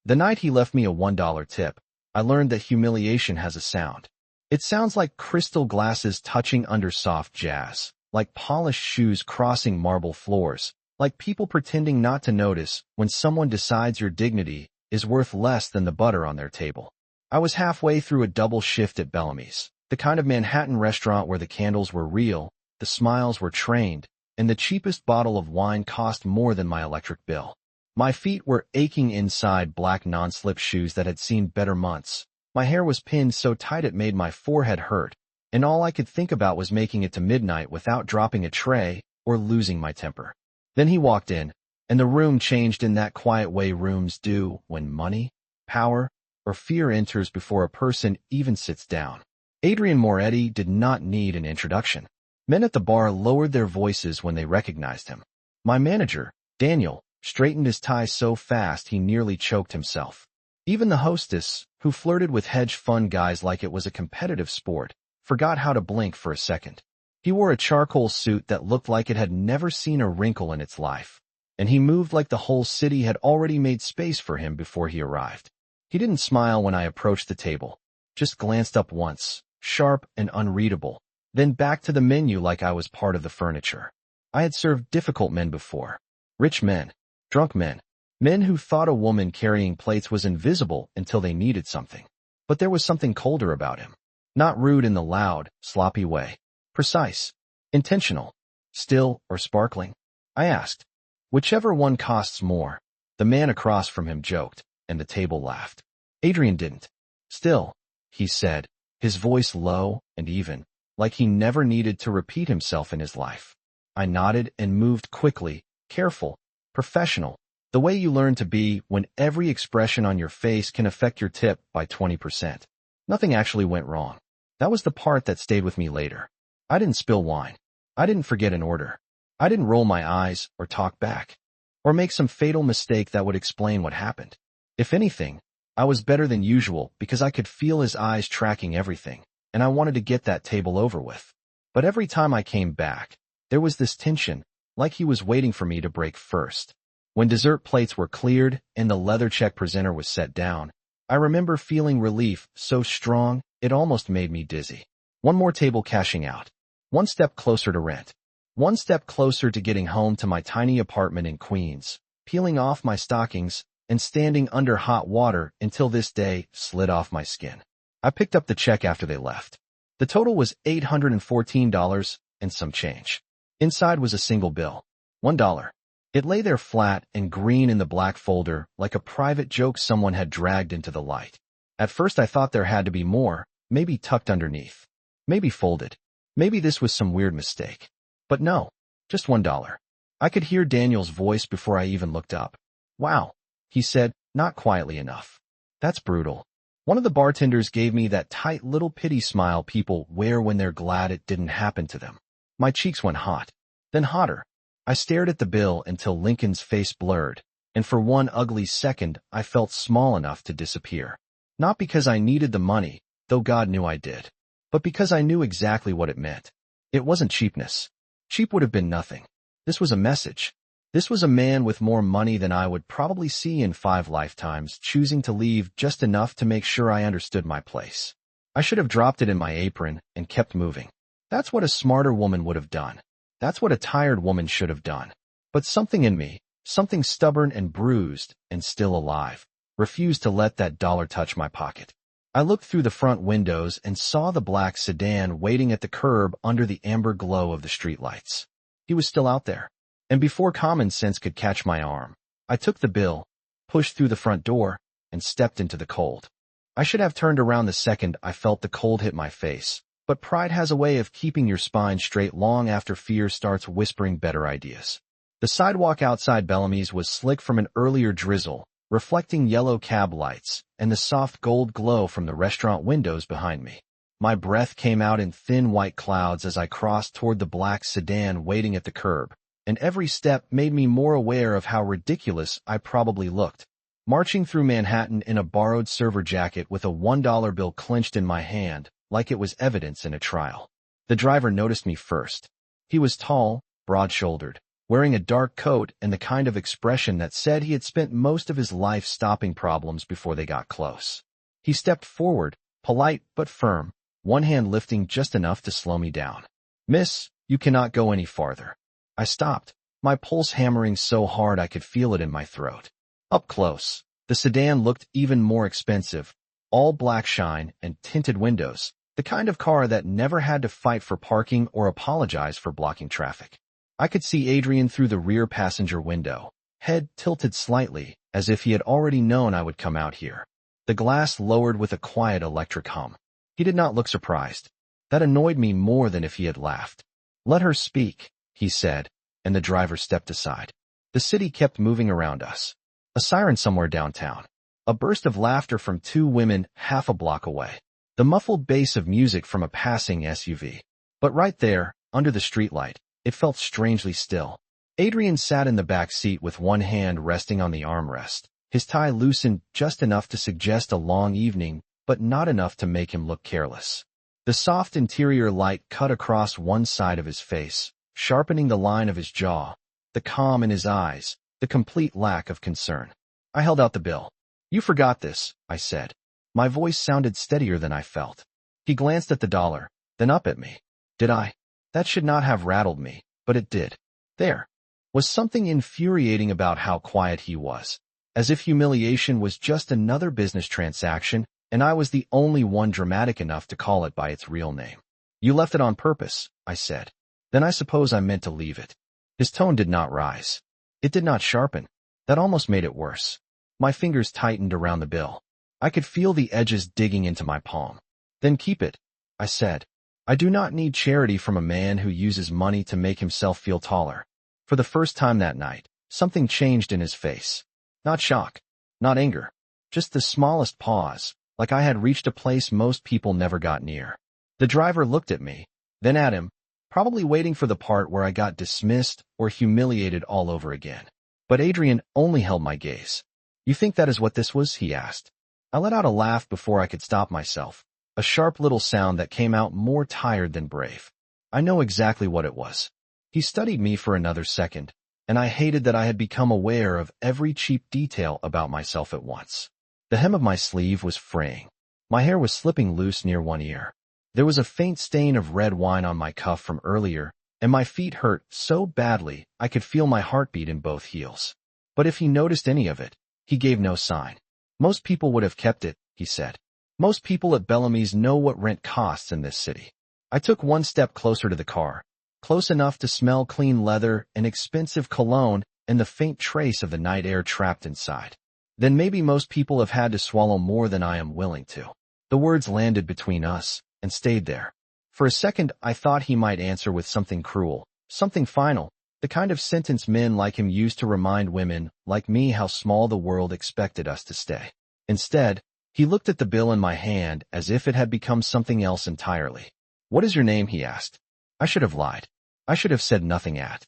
The night he left me a $1 tip, I learned that humiliation has a sound. It sounds like crystal glasses touching under soft jazz, like polished shoes crossing marble floors, like people pretending not to notice when someone decides your dignity is worth less than the butter on their table. I was halfway through a double shift at Bellamy's, the kind of Manhattan restaurant where the candles were real, the smiles were trained, and the cheapest bottle of wine cost more than my electric bill. My feet were aching inside black non-slip shoes that had seen better months. My hair was pinned so tight it made my forehead hurt, and all I could think about was making it to midnight without dropping a tray or losing my temper. Then he walked in, and the room changed in that quiet way rooms do when money, power, or fear enters before a person even sits down. Adrian Moretti did not need an introduction. Men at the bar lowered their voices when they recognized him. My manager, Daniel, straightened his tie so fast he nearly choked himself. Even the hostess, who flirted with hedge fund guys like it was a competitive sport, forgot how to blink for a second. He wore a charcoal suit that looked like it had never seen a wrinkle in its life, and he moved like the whole city had already made space for him before he arrived. He didn't smile when I approached the table, just glanced up once, sharp and unreadable, then back to the menu like I was part of the furniture. I had served difficult men before. Rich men, drunk men, men who thought a woman carrying plates was invisible until they needed something. But there was something colder about him. Not rude in the loud, sloppy way. Precise, intentional, still or sparkling. I asked, whichever one costs more. The man across from him joked, and the table laughed. Adrian didn't. Still, he said, his voice low and even, like he never needed to repeat himself in his life. I nodded and moved quickly, careful, professional, the way you learn to be when every expression on your face can affect your tip by 20%. Nothing actually went wrong. That was the part that stayed with me later. I didn't spill wine. I didn't forget an order. I didn't roll my eyes or talk back, or make some fatal mistake that would explain what happened. If anything, I was better than usual because I could feel his eyes tracking everything, and I wanted to get that table over with. But every time I came back, there was this tension, like he was waiting for me to break first. When dessert plates were cleared and the leather check presenter was set down, I remember feeling relief so strong it almost made me dizzy. One more table cashing out. One step closer to rent. One step closer to getting home to my tiny apartment in Queens, peeling off my stockings and standing under hot water until this day slid off my skin. I picked up the check after they left. The total was $814 and some change. Inside was a single bill. $1. It lay there flat and green in the black folder like a private joke someone had dragged into the light. At first I thought there had to be more, maybe tucked underneath. Maybe folded. Maybe this was some weird mistake. But no, just $1. I could hear Daniel's voice before I even looked up. Wow, he said, not quietly enough. That's brutal. One of the bartenders gave me that tight little pity smile people wear when they're glad it didn't happen to them. My cheeks went hot, then hotter. I stared at the bill until Lincoln's face blurred, and for one ugly second I felt small enough to disappear. Not because I needed the money, though God knew I did, but because I knew exactly what it meant. It wasn't cheapness. Cheap would have been nothing. This was a message. This was a man with more money than I would probably see in 5 lifetimes, choosing to leave just enough to make sure I understood my place. I should have dropped it in my apron and kept moving. That's what a smarter woman would have done. That's what a tired woman should have done. But something in me, something stubborn and bruised and still alive, refused to let that dollar touch my pocket. I looked through the front windows and saw the black sedan waiting at the curb under the amber glow of the streetlights. He was still out there. And before common sense could catch my arm, I took the bill, pushed through the front door, and stepped into the cold. I should have turned around the second I felt the cold hit my face, but pride has a way of keeping your spine straight long after fear starts whispering better ideas. The sidewalk outside Bellamy's was slick from an earlier drizzle, reflecting yellow cab lights and the soft gold glow from the restaurant windows behind me. My breath came out in thin white clouds as I crossed toward the black sedan waiting at the curb, and every step made me more aware of how ridiculous I probably looked. Marching through Manhattan in a borrowed server jacket with a $1 bill clenched in my hand, like it was evidence in a trial. The driver noticed me first. He was tall, broad-shouldered, wearing a dark coat and the kind of expression that said he had spent most of his life stopping problems before they got close. He stepped forward, polite but firm, one hand lifting just enough to slow me down. "Miss, you cannot go any farther." I stopped, my pulse hammering so hard I could feel it in my throat. Up close, the sedan looked even more expensive, all black shine and tinted windows, the kind of car that never had to fight for parking or apologize for blocking traffic. I could see Adrian through the rear passenger window, head tilted slightly, as if he had already known I would come out here. The glass lowered with a quiet electric hum. He did not look surprised. That annoyed me more than if he had laughed. "Let her speak," he said, and the driver stepped aside. The city kept moving around us. A siren somewhere downtown. A burst of laughter from two women half a block away. The muffled bass of music from a passing SUV. But right there, under the streetlight, it felt strangely still. Adrian sat in the back seat with one hand resting on the armrest, his tie loosened just enough to suggest a long evening, but not enough to make him look careless. The soft interior light cut across one side of his face, sharpening the line of his jaw, the calm in his eyes, the complete lack of concern. I held out the bill. "You forgot this," I said. My voice sounded steadier than I felt. He glanced at the dollar, then up at me. Did I? That should not have rattled me, but it did. There was something infuriating about how quiet he was, as if humiliation was just another business transaction, and I was the only one dramatic enough to call it by its real name. "You left it on purpose," I said. "Then I suppose I meant to leave it." His tone did not rise. It did not sharpen. That almost made it worse. My fingers tightened around the bill. I could feel the edges digging into my palm. "Then keep it," I said. "I do not need charity from a man who uses money to make himself feel taller." For the first time that night, something changed in his face. Not shock, not anger, just the smallest pause, like I had reached a place most people never got near. The driver looked at me, then at him, probably waiting for the part where I got dismissed or humiliated all over again. But Adrian only held my gaze. "You think that is what this was?" he asked. I let out a laugh before I could stop myself, a sharp little sound that came out more tired than brave. I know exactly what it was. He studied me for another second, and I hated that I had become aware of every cheap detail about myself at once. The hem of my sleeve was fraying. My hair was slipping loose near one ear. There was a faint stain of red wine on my cuff from earlier, and my feet hurt so badly I could feel my heartbeat in both heels. But if he noticed any of it, he gave no sign. "Most people would have kept it," he said. "Most people at Bellamy's know what rent costs in this city." I took one step closer to the car, close enough to smell clean leather and expensive cologne and the faint trace of the night air trapped inside. "Then maybe most people have had to swallow more than I am willing to." The words landed between us and stayed there. For a second, I thought he might answer with something cruel, something final, the kind of sentence men like him used to remind women like me how small the world expected us to stay. Instead, he looked at the bill in my hand as if it had become something else entirely. "What is your name?" he asked. I should have lied. I should have said nothing at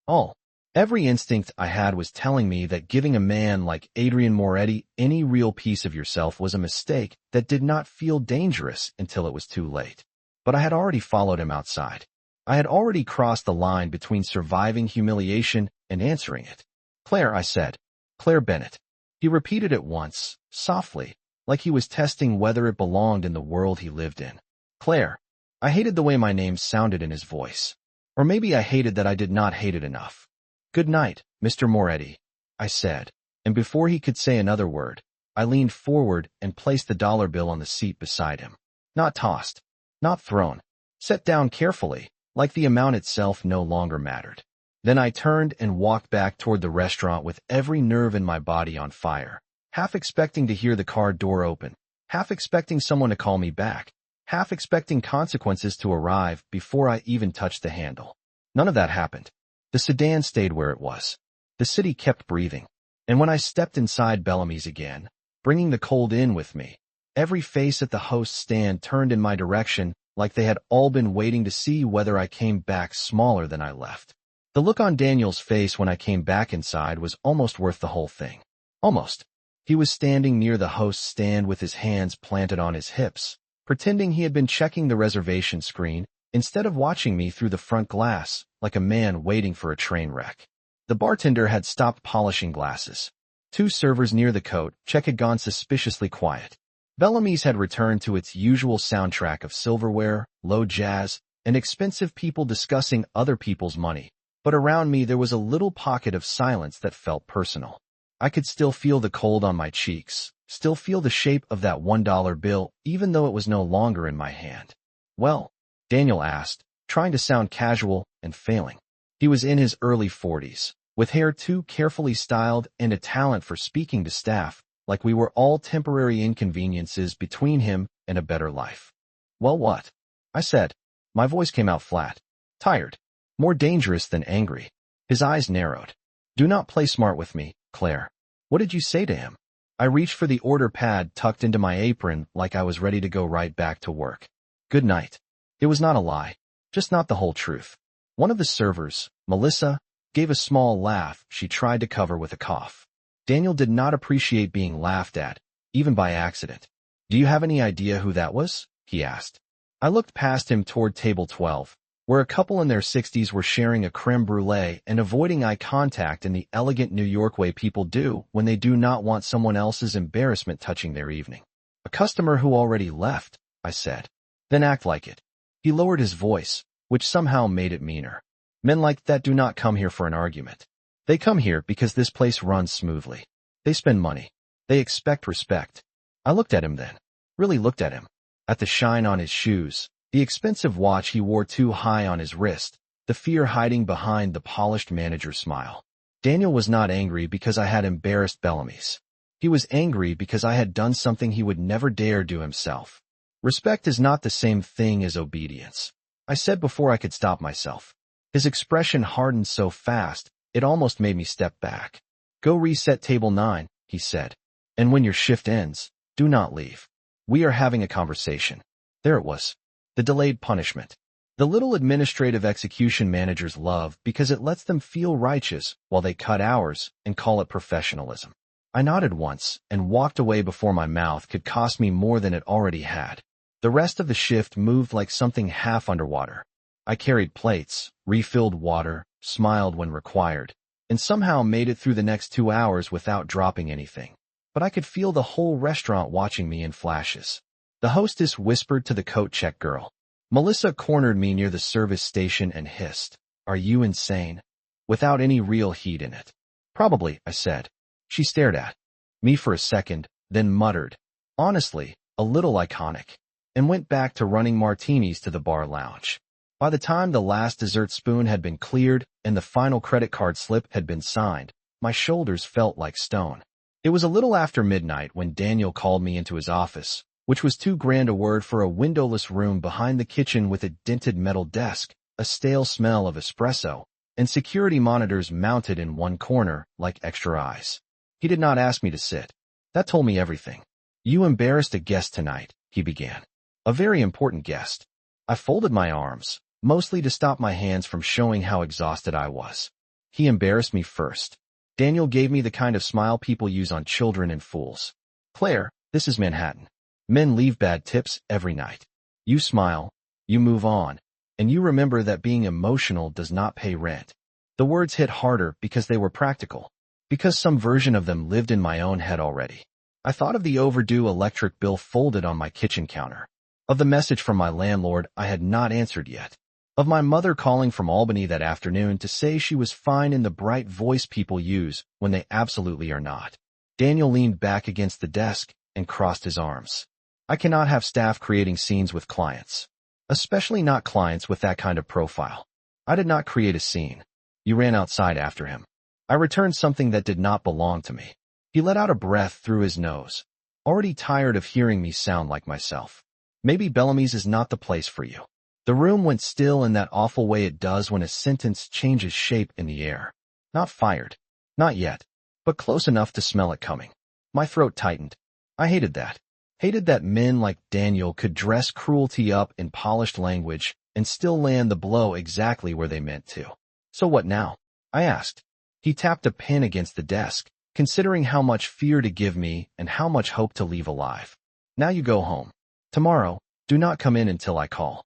all. Every instinct I had was telling me that giving a man like Adrian Moretti any real piece of yourself was a mistake that did not feel dangerous until it was too late. But I had already followed him outside. I had already crossed the line between surviving humiliation and answering it. "Claire," I said. "Claire Bennett." He repeated it once, softly, like he was testing whether it belonged in the world he lived in. "Claire." I hated the way my name sounded in his voice. Or maybe I hated that I did not hate it enough. "Good night, Mr. Moretti," I said, and before he could say another word, I leaned forward and placed the dollar bill on the seat beside him. Not tossed, not thrown, set down carefully, like the amount itself no longer mattered. Then I turned and walked back toward the restaurant with every nerve in my body on fire, half expecting to hear the car door open, half expecting someone to call me back, half expecting consequences to arrive before I even touched the handle. None of that happened. The sedan stayed where it was. The city kept breathing. And when I stepped inside Bellamy's again, bringing the cold in with me, every face at the host's stand turned in my direction like they had all been waiting to see whether I came back smaller than I left. The look on Daniel's face when I came back inside was almost worth the whole thing. Almost. He was standing near the host's stand with his hands planted on his hips, pretending he had been checking the reservation screen instead of watching me through the front glass like a man waiting for a train wreck. The bartender had stopped polishing glasses. Two servers near the coat check had gone suspiciously quiet. Bellamy's had returned to its usual soundtrack of silverware, low jazz, and expensive people discussing other people's money. But around me there was a little pocket of silence that felt personal. I could still feel the cold on my cheeks, still feel the shape of that $1 bill, even though it was no longer in my hand. "Well?" Daniel asked, trying to sound casual and failing. He was in his early 40s, with hair too carefully styled and a talent for speaking to staff, like we were all temporary inconveniences between him and a better life. "Well, what?" I said. My voice came out flat, tired, more dangerous than angry. His eyes narrowed. "Do not play smart with me, Claire. What did you say to him?" I reached for the order pad tucked into my apron like I was ready to go right back to work. "Good night." It was not a lie, just not the whole truth. One of the servers, Melissa, gave a small laugh she tried to cover with a cough. Daniel did not appreciate being laughed at, even by accident. "Do you have any idea who that was?" he asked. I looked past him toward table 12, where a couple in their 60s were sharing a creme brulee and avoiding eye contact in the elegant New York way people do when they do not want someone else's embarrassment touching their evening. "A customer who already left," I said. "Then act like it." He lowered his voice, which somehow made it meaner. "Men like that do not come here for an argument. They come here because this place runs smoothly. They spend money. They expect respect." I looked at him then. Really looked at him. At the shine on his shoes, the expensive watch he wore too high on his wrist, the fear hiding behind the polished manager's smile. Daniel was not angry because I had embarrassed Bellamy's. He was angry because I had done something he would never dare do himself. Respect is not the same thing as obedience, I said before I could stop myself. His expression hardened so fast, it almost made me step back. "Go reset table 9, he said. "And when your shift ends, do not leave. We are having a conversation." There it was. The delayed punishment. The little administrative execution managers love because it lets them feel righteous while they cut hours and call it professionalism. I nodded once and walked away before my mouth could cost me more than it already had. The rest of the shift moved like something half underwater. I carried plates, refilled water, smiled when required, and somehow made it through the next 2 hours without dropping anything. But I could feel the whole restaurant watching me in flashes. The hostess whispered to the coat check girl. Melissa cornered me near the service station and hissed, "Are you insane?" without any real heat in it. "Probably," I said. She stared at me for a second, then muttered, "Honestly, a little iconic," and went back to running martinis to the bar lounge. By the time the last dessert spoon had been cleared and the final credit card slip had been signed, my shoulders felt like stone. It was a little after midnight when Daniel called me into his office, which was too grand a word for a windowless room behind the kitchen with a dented metal desk, a stale smell of espresso, and security monitors mounted in one corner like extra eyes. He did not ask me to sit. That told me everything. "You embarrassed a guest tonight," he began. "A very important guest." I folded my arms, mostly to stop my hands from showing how exhausted I was. He embarrassed me first. Daniel gave me the kind of smile people use on children and fools. "Claire, this is Manhattan. Men leave bad tips every night. You smile, you move on, and you remember that being emotional does not pay rent." The words hit harder because they were practical, because some version of them lived in my own head already. I thought of the overdue electric bill folded on my kitchen counter, of the message from my landlord I had not answered yet, of my mother calling from Albany that afternoon to say she was fine in the bright voice people use when they absolutely are not. Daniel leaned back against the desk and crossed his arms. "I cannot have staff creating scenes with clients, especially not clients with that kind of profile." I did not create a scene. You ran outside after him. I returned something that did not belong to me. He let out a breath through his nose, already tired of hearing me sound like myself. "Maybe Bellamy's is not the place for you." The room went still in that awful way it does when a sentence changes shape in the air. Not fired. Not yet. But close enough to smell it coming. My throat tightened. I hated that. Hated that men like Daniel could dress cruelty up in polished language and still land the blow exactly where they meant to. "So what now?" I asked. He tapped a pen against the desk, considering how much fear to give me and how much hope to leave alive. "Now you go home. Tomorrow, do not come in until I call.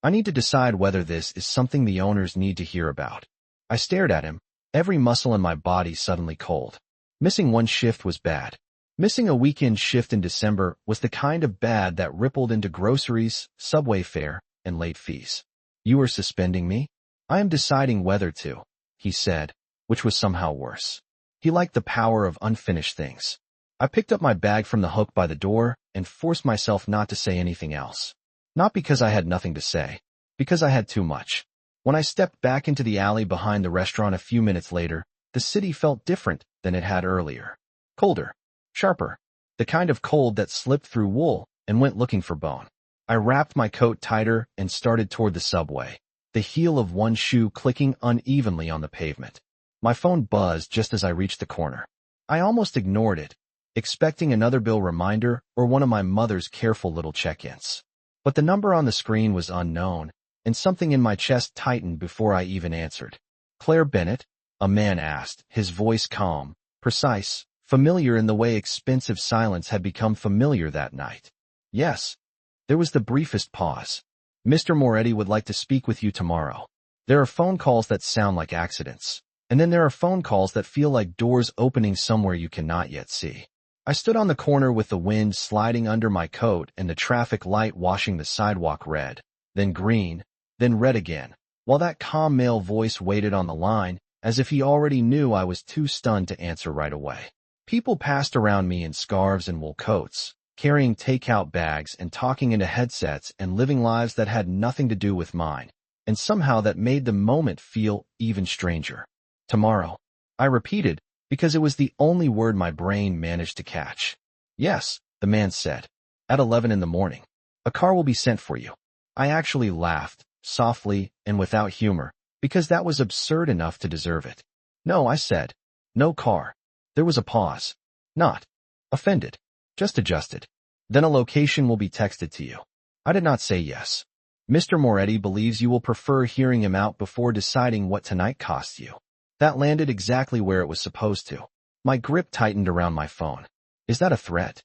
I need to decide whether this is something the owners need to hear about." I stared at him, Every muscle in my body suddenly cold. Missing one shift was bad. Missing a weekend shift in December was the kind of bad that rippled into groceries, subway fare, and late fees. You are suspending me? I am deciding whether to, he said, which was somehow worse. He liked the power of unfinished things. I picked up my bag from the hook by the door and forced myself not to say anything else. Not because I had nothing to say, because I had too much. When I stepped back into the alley behind the restaurant a few minutes later, the city felt different than it had earlier. Colder. Sharper. The kind of cold that slipped through wool and went looking for bone. I wrapped my coat tighter and started toward the subway, the heel of one shoe clicking unevenly on the pavement. My phone buzzed just as I reached the corner. I almost ignored it, expecting another bill reminder or one of my mother's careful little check-ins. But the number on the screen was unknown, and something in my chest tightened before I even answered. Claire Bennett? A man asked, his voice calm, precise, familiar in the way expensive silence had become familiar that night. Yes. There was the briefest pause. Mr. Moretti would like to speak with you tomorrow. There are phone calls that sound like accidents, and then there are phone calls that feel like doors opening somewhere you cannot yet see. I stood on the corner with the wind sliding under my coat and the traffic light washing the sidewalk red, then green, then red again, while that calm male voice waited on the line, as if he already knew I was too stunned to answer right away. People passed around me in scarves and wool coats, carrying takeout bags and talking into headsets and living lives that had nothing to do with mine, and somehow that made the moment feel even stranger. Tomorrow, I repeated, because it was the only word my brain managed to catch. Yes, the man said. At 11 in the morning. A car will be sent for you. I actually laughed, softly and without humor, because that was absurd enough to deserve it. No, I said. No car. There was a pause. Not offended. Just adjusted. Then a location will be texted to you. I did not say yes. Mr. Moretti believes you will prefer hearing him out before deciding what tonight costs you. That landed exactly where it was supposed to. My grip tightened around my phone. Is that a threat?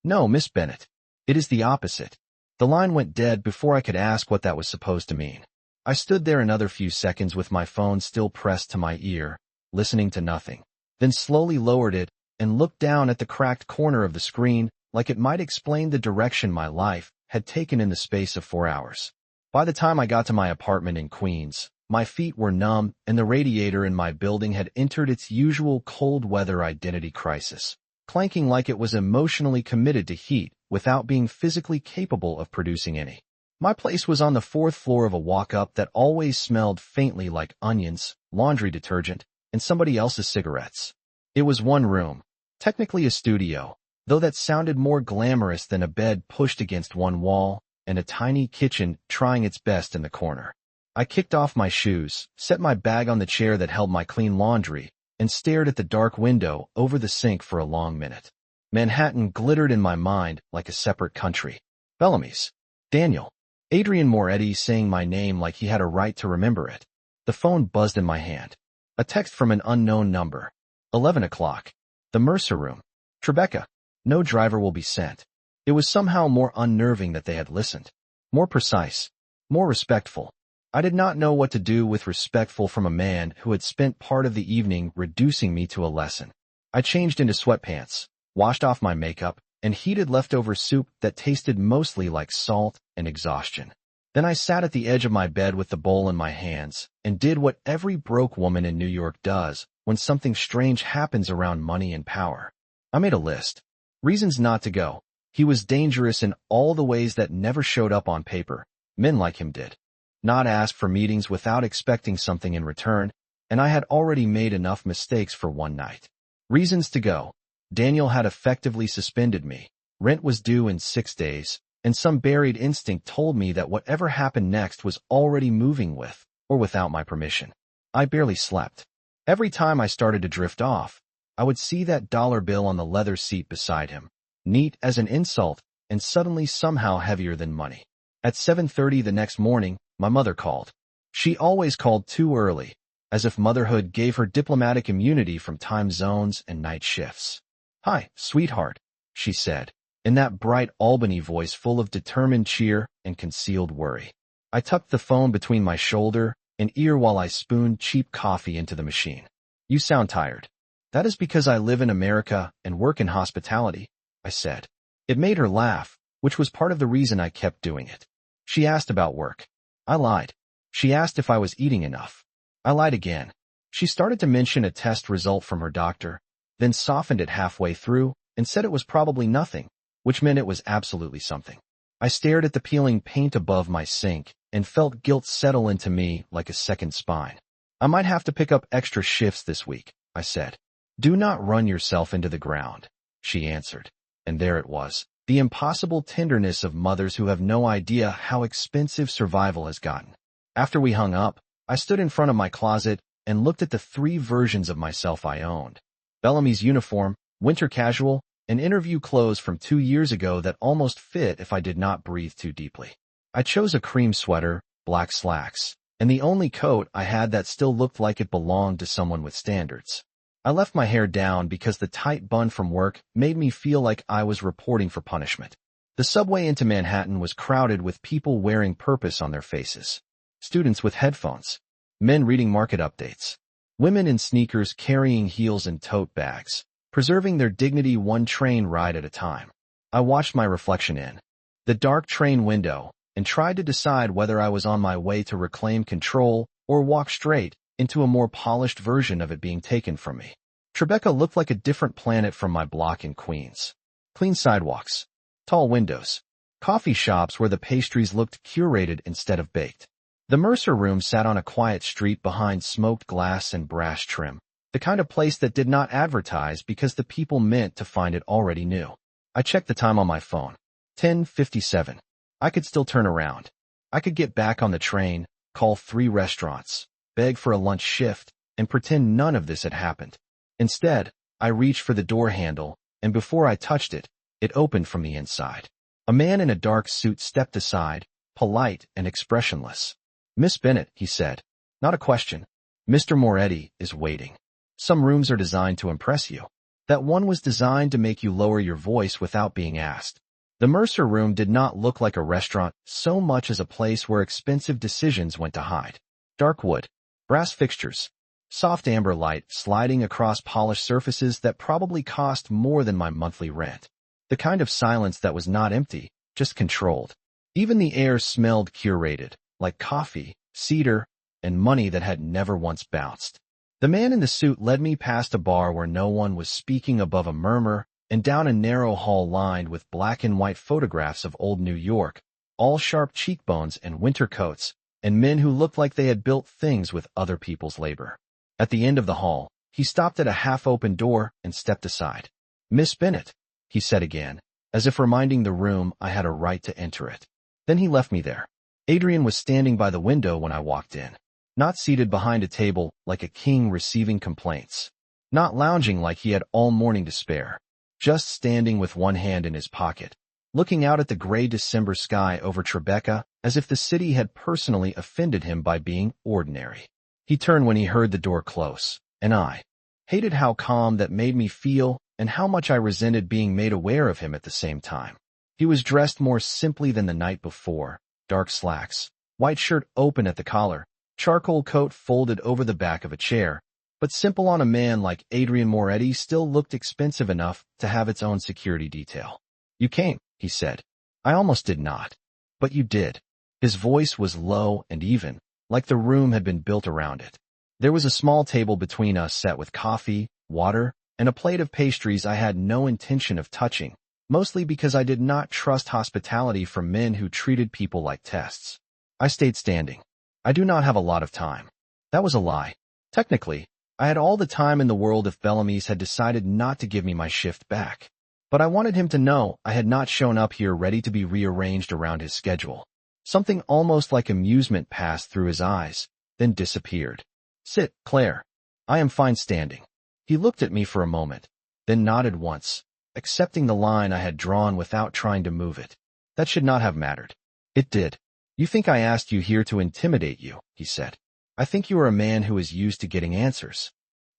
No, Miss Bennett. It is the opposite. The line went dead before I could ask what that was supposed to mean. I stood there another few seconds with my phone still pressed to my ear, listening to nothing, then slowly lowered it and looked down at the cracked corner of the screen like it might explain the direction my life had taken in the space of 4 hours. By the time I got to my apartment in Queens, my feet were numb and the radiator in my building had entered its usual cold weather identity crisis, clanking like it was emotionally committed to heat without being physically capable of producing any. My place was on the 4th floor of a walk-up that always smelled faintly like onions, laundry detergent, and somebody else's cigarettes. It was one room, technically a studio, though that sounded more glamorous than a bed pushed against one wall, and a tiny kitchen trying its best in the corner. I kicked off my shoes, set my bag on the chair that held my clean laundry, and stared at the dark window over the sink for a long minute. Manhattan glittered in my mind like a separate country. Bellamy's. Daniel. Adrian Moretti saying my name like he had a right to remember it. The phone buzzed in my hand. A text from an unknown number. 11 o'clock. The Mercer Room. Tribeca. No driver will be sent. It was somehow more unnerving that they had listened. More precise. More respectful. I did not know what to do with respectful from a man who had spent part of the evening reducing me to a lesson. I changed into sweatpants, washed off my makeup, and heated leftover soup that tasted mostly like salt and exhaustion. Then I sat at the edge of my bed with the bowl in my hands and did what every broke woman in New York does when something strange happens around money and power. I made a list. Reasons not to go. He was dangerous in all the ways that never showed up on paper. Men like him did. Not ask for meetings without expecting something in return, and I had already made enough mistakes for one night. Reasons to go. Daniel had effectively suspended me. Rent was due in 6 days, and some buried instinct told me that whatever happened next was already moving with, or without my permission. I barely slept. Every time I started to drift off, I would see that dollar bill on the leather seat beside him, neat as an insult and suddenly somehow heavier than money. At 7:30 the next morning, my mother called. She always called too early, as if motherhood gave her diplomatic immunity from time zones and night shifts. "Hi, sweetheart," she said, in that bright Albany voice full of determined cheer and concealed worry. I tucked the phone between my shoulder and ear while I spooned cheap coffee into the machine. You sound tired. That is because I live in America and work in hospitality, I said. It made her laugh, which was part of the reason I kept doing it. She asked about work. I lied. She asked if I was eating enough. I lied again. She started to mention a test result from her doctor, then softened it halfway through and said it was probably nothing, which meant it was absolutely something. I stared at the peeling paint above my sink and felt guilt settle into me like a second spine. I might have to pick up extra shifts this week, I said. Do not run yourself into the ground, she answered. And there it was, the impossible tenderness of mothers who have no idea how expensive survival has gotten. After we hung up, I stood in front of my closet and looked at the 3 versions of myself I owned. Bellamy's uniform, winter casual, and interview clothes from 2 years ago that almost fit if I did not breathe too deeply. I chose a cream sweater, black slacks, and the only coat I had that still looked like it belonged to someone with standards. I left my hair down because the tight bun from work made me feel like I was reporting for punishment. The subway into Manhattan was crowded with people wearing purpose on their faces. Students with headphones. Men reading market updates. Women in sneakers carrying heels and tote bags, preserving their dignity one train ride at a time. I watched my reflection in the dark train window and tried to decide whether I was on my way to reclaim control or walk straight into a more polished version of it being taken from me. Tribeca looked like a different planet from my block in Queens. Clean sidewalks, tall windows, coffee shops where the pastries looked curated instead of baked. The Mercer Room sat on a quiet street behind smoked glass and brass trim, the kind of place that did not advertise because the people meant to find it already knew. I checked the time on my phone. 10:57. I could still turn around. I could get back on the train, call 3 restaurants, beg for a lunch shift, and pretend none of this had happened. Instead, I reached for the door handle, and before I touched it, it opened from the inside. A man in a dark suit stepped aside, polite and expressionless. Miss Bennett, he said. Not a question. Mr. Moretti is waiting. Some rooms are designed to impress you. That one was designed to make you lower your voice without being asked. The Mercer Room did not look like a restaurant so much as a place where expensive decisions went to hide. Dark wood, brass fixtures, soft amber light sliding across polished surfaces that probably cost more than my monthly rent. The kind of silence that was not empty, just controlled. Even the air smelled curated, like coffee, cedar, and money that had never once bounced. The man in the suit led me past a bar where no one was speaking above a murmur and down a narrow hall lined with black and white photographs of old New York, all sharp cheekbones and winter coats, and men who looked like they had built things with other people's labor. At the end of the hall, he stopped at a half-open door and stepped aside. Miss Bennett, he said again, as if reminding the room I had a right to enter it. Then he left me there. Adrian was standing by the window when I walked in, not seated behind a table like a king receiving complaints, not lounging like he had all morning to spare, just standing with one hand in his pocket, looking out at the gray December sky over Tribeca as if the city had personally offended him by being ordinary. He turned when he heard the door close, and I hated how calm that made me feel and how much I resented being made aware of him at the same time. He was dressed more simply than the night before, dark slacks, white shirt open at the collar, charcoal coat folded over the back of a chair, but simple on a man like Adrian Moretti still looked expensive enough to have its own security detail. You came, he said. I almost did not. But you did. His voice was low and even, like the room had been built around it. There was a small table between us set with coffee, water, and a plate of pastries I had no intention of touching, mostly because I did not trust hospitality from men who treated people like tests. I stayed standing. I do not have a lot of time. That was a lie. Technically, I had all the time in the world if Bellamy's had decided not to give me my shift back. But I wanted him to know I had not shown up here ready to be rearranged around his schedule. Something almost like amusement passed through his eyes, then disappeared. Sit, Claire. I am fine standing. He looked at me for a moment, then nodded once, accepting the line I had drawn without trying to move it. That should not have mattered. It did. You think I asked you here to intimidate you, he said. I think you are a man who is used to getting answers.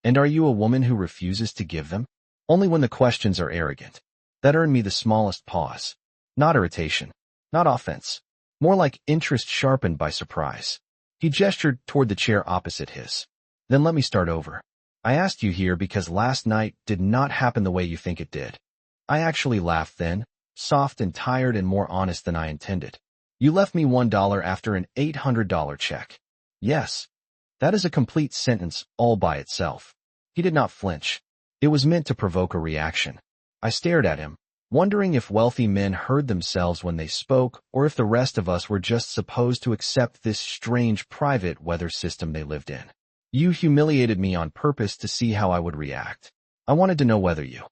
And are you a woman who refuses to give them? Only when the questions are arrogant. That earned me the smallest pause. Not irritation. Not offense. More like interest sharpened by surprise. He gestured toward the chair opposite his. Then let me start over. I asked you here because last night did not happen the way you think it did. I actually laughed then, soft and tired and more honest than I intended. You left me $1 after an $800 check. Yes. That is a complete sentence all by itself. He did not flinch. It was meant to provoke a reaction. I stared at him, wondering if wealthy men heard themselves when they spoke or if the rest of us were just supposed to accept this strange private weather system they lived in. You humiliated me on purpose to see how I would react. I wanted to know whether you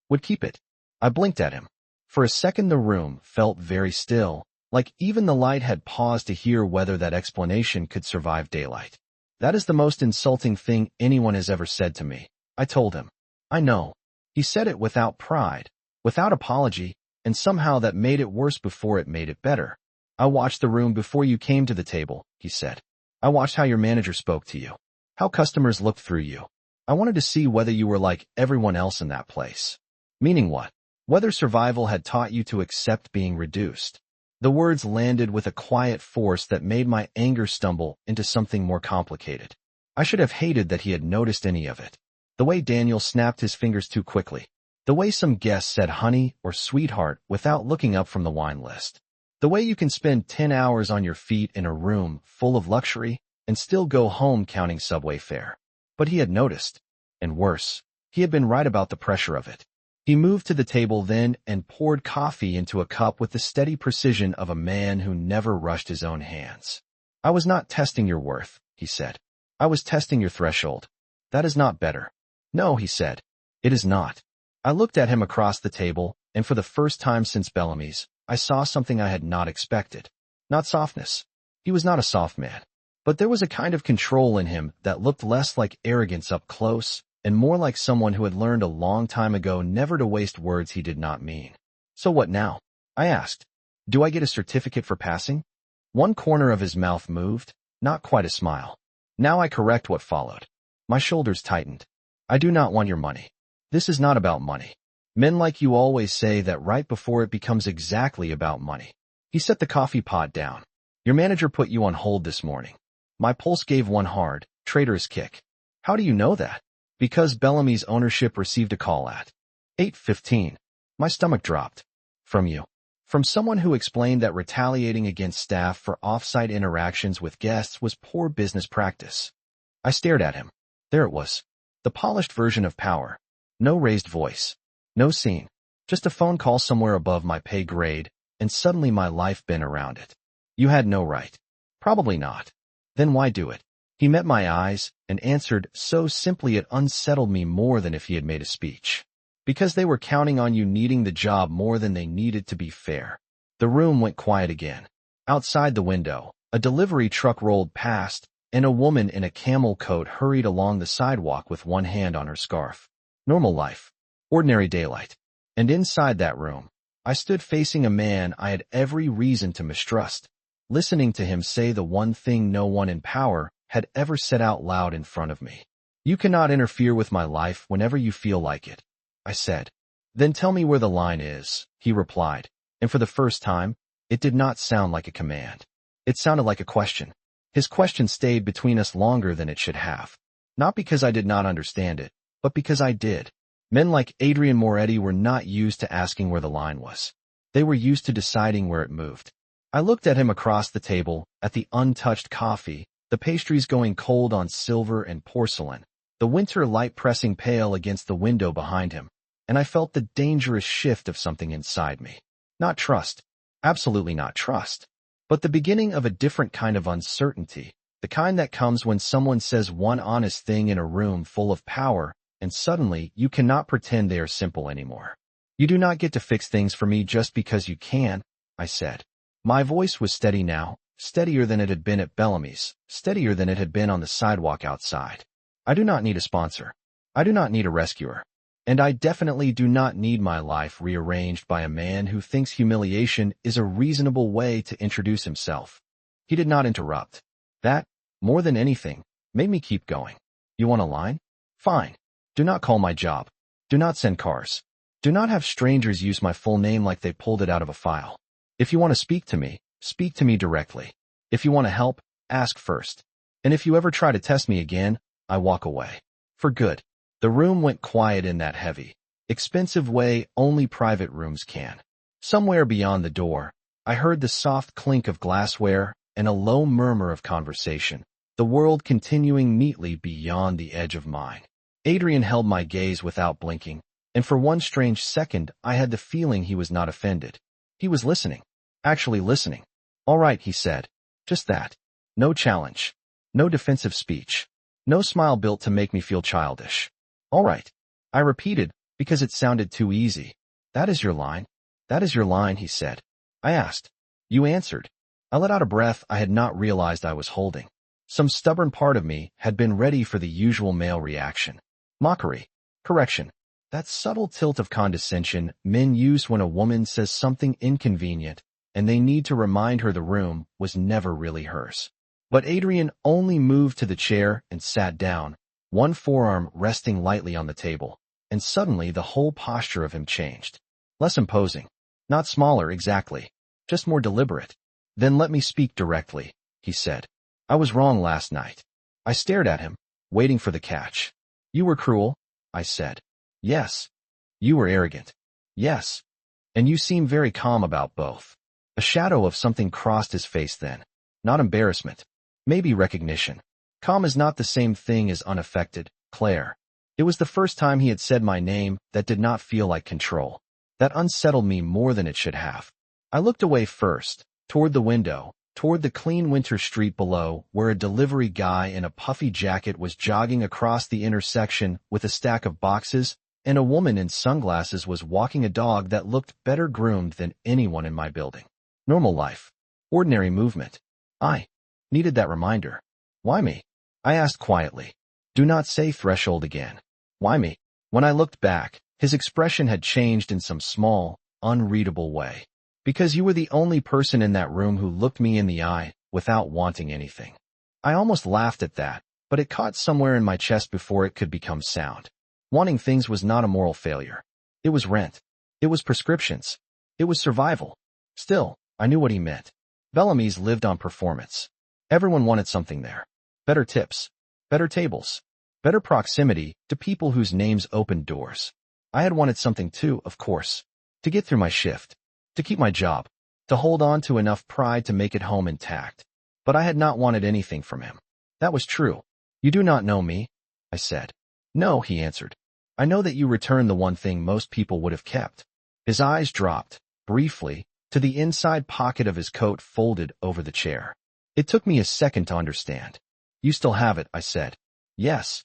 would keep it. I blinked at him. For a second the room felt very still, like even the light had paused to hear whether that explanation could survive daylight. That is the most insulting thing anyone has ever said to me, I told him. I know. He said it without pride, without apology, and somehow that made it worse before it made it better. I watched the room before you came to the table, he said. I watched how your manager spoke to you, how customers looked through you. I wanted to see whether you were like everyone else in that place. Meaning what? Whether survival had taught you to accept being reduced. The words landed with a quiet force that made my anger stumble into something more complicated. I should have hated that he had noticed any of it. The way Daniel snapped his fingers too quickly. The way some guests said honey or sweetheart without looking up from the wine list. The way you can spend 10 hours on your feet in a room full of luxury and still go home counting subway fare. But he had noticed. And worse, he had been right about the pressure of it. He moved to the table then and poured coffee into a cup with the steady precision of a man who never rushed his own hands. I was not testing your worth, he said. I was testing your threshold. That is not better. No, he said. It is not. I looked at him across the table, and for the first time since Bellamy's, I saw something I had not expected. Not softness. He was not a soft man. But there was a kind of control in him that looked less like arrogance up close, and more like someone who had learned a long time ago never to waste words he did not mean. So what now? I asked. Do I get a certificate for passing? One corner of his mouth moved, not quite a smile. Now I correct what followed. My shoulders tightened. I do not want your money. This is not about money. Men like you always say that right before it becomes exactly about money. He set the coffee pot down. Your manager put you on hold this morning. My pulse gave one hard, traitorous kick. How do you know that? Because Bellamy's ownership received a call at 8:15. My stomach dropped. From you. From someone who explained that retaliating against staff for off-site interactions with guests was poor business practice. I stared at him. There it was. The polished version of power. No raised voice. No scene. Just a phone call somewhere above my pay grade, and suddenly my life bent around it. You had no right. Probably not. Then why do it? He met my eyes and answered so simply it unsettled me more than if he had made a speech. Because they were counting on you needing the job more than they needed to be fair. The room went quiet again. Outside the window, a delivery truck rolled past, and a woman in a camel coat hurried along the sidewalk with one hand on her scarf. Normal life. Ordinary daylight. And inside that room, I stood facing a man I had every reason to mistrust, listening to him say the one thing no one in power had ever said out loud in front of me. You cannot interfere with my life whenever you feel like it, I said. Then tell me where the line is, he replied, and for the first time, it did not sound like a command. It sounded like a question. His question stayed between us longer than it should have. Not because I did not understand it, but because I did. Men like Adrian Moretti were not used to asking where the line was. They were used to deciding where it moved. I looked at him across the table, at the untouched coffee, the pastries going cold on silver and porcelain, the winter light pressing pale against the window behind him, and I felt the dangerous shift of something inside me. Not trust. Absolutely not trust. But the beginning of a different kind of uncertainty, the kind that comes when someone says one honest thing in a room full of power, and suddenly you cannot pretend they are simple anymore. You do not get to fix things for me just because you can, I said. My voice was steady now, steadier than it had been at Bellamy's, steadier than it had been on the sidewalk outside. I do not need a sponsor. I do not need a rescuer. And I definitely do not need my life rearranged by a man who thinks humiliation is a reasonable way to introduce himself. He did not interrupt. That, more than anything, made me keep going. You want a line? Fine. Do not call my job. Do not send cars. Do not have strangers use my full name like they pulled it out of a file. If you want to speak to me directly. If you want to help, ask first. And if you ever try to test me again, I walk away. For good. The room went quiet in that heavy, expensive way only private rooms can. Somewhere beyond the door, I heard the soft clink of glassware and a low murmur of conversation, the world continuing neatly beyond the edge of mine. Adrian held my gaze without blinking, and for one strange second I had the feeling he was not offended. He was listening. Actually listening. All right, he said. Just that. No challenge. No defensive speech. No smile built to make me feel childish. All right. I repeated, because it sounded too easy. That is your line. That is your line, he said. I asked. You answered. I let out a breath I had not realized I was holding. Some stubborn part of me had been ready for the usual male reaction. Mockery. Correction. That subtle tilt of condescension men use when a woman says something inconvenient and they need to remind her the room was never really hers. But Adrian only moved to the chair and sat down, one forearm resting lightly on the table, and suddenly the whole posture of him changed. Less imposing. Not smaller, exactly. Just more deliberate. Then let me speak directly, he said. I was wrong last night. I stared at him, waiting for the catch. You were cruel, I said. Yes. You were arrogant. Yes. And you seem very calm about both. A shadow of something crossed his face then. Not embarrassment. Maybe recognition. Calm is not the same thing as unaffected, Claire. It was the first time he had said my name that did not feel like control. That unsettled me more than it should have. I looked away first, toward the window, toward the clean winter street below, where a delivery guy in a puffy jacket was jogging across the intersection with a stack of boxes, and a woman in sunglasses was walking a dog that looked better groomed than anyone in my building. Normal life. Ordinary movement. I needed that reminder. Why me? I asked quietly. Do not say threshold again. Why me? When I looked back, his expression had changed in some small, unreadable way. Because you were the only person in that room who looked me in the eye without wanting anything. I almost laughed at that, but it caught somewhere in my chest before it could become sound. Wanting things was not a moral failure. It was rent. It was prescriptions. It was survival. Still, I knew what he meant. Bellamy's lived on performance. Everyone wanted something there. Better tips. Better tables. Better proximity to people whose names opened doors. I had wanted something too, of course. To get through my shift. To keep my job. To hold on to enough pride to make it home intact. But I had not wanted anything from him. That was true. You do not know me, I said. No, he answered. I know that you returned the one thing most people would have kept. His eyes dropped, briefly, to the inside pocket of his coat folded over the chair. It took me a second to understand. You still have it, I said. Yes.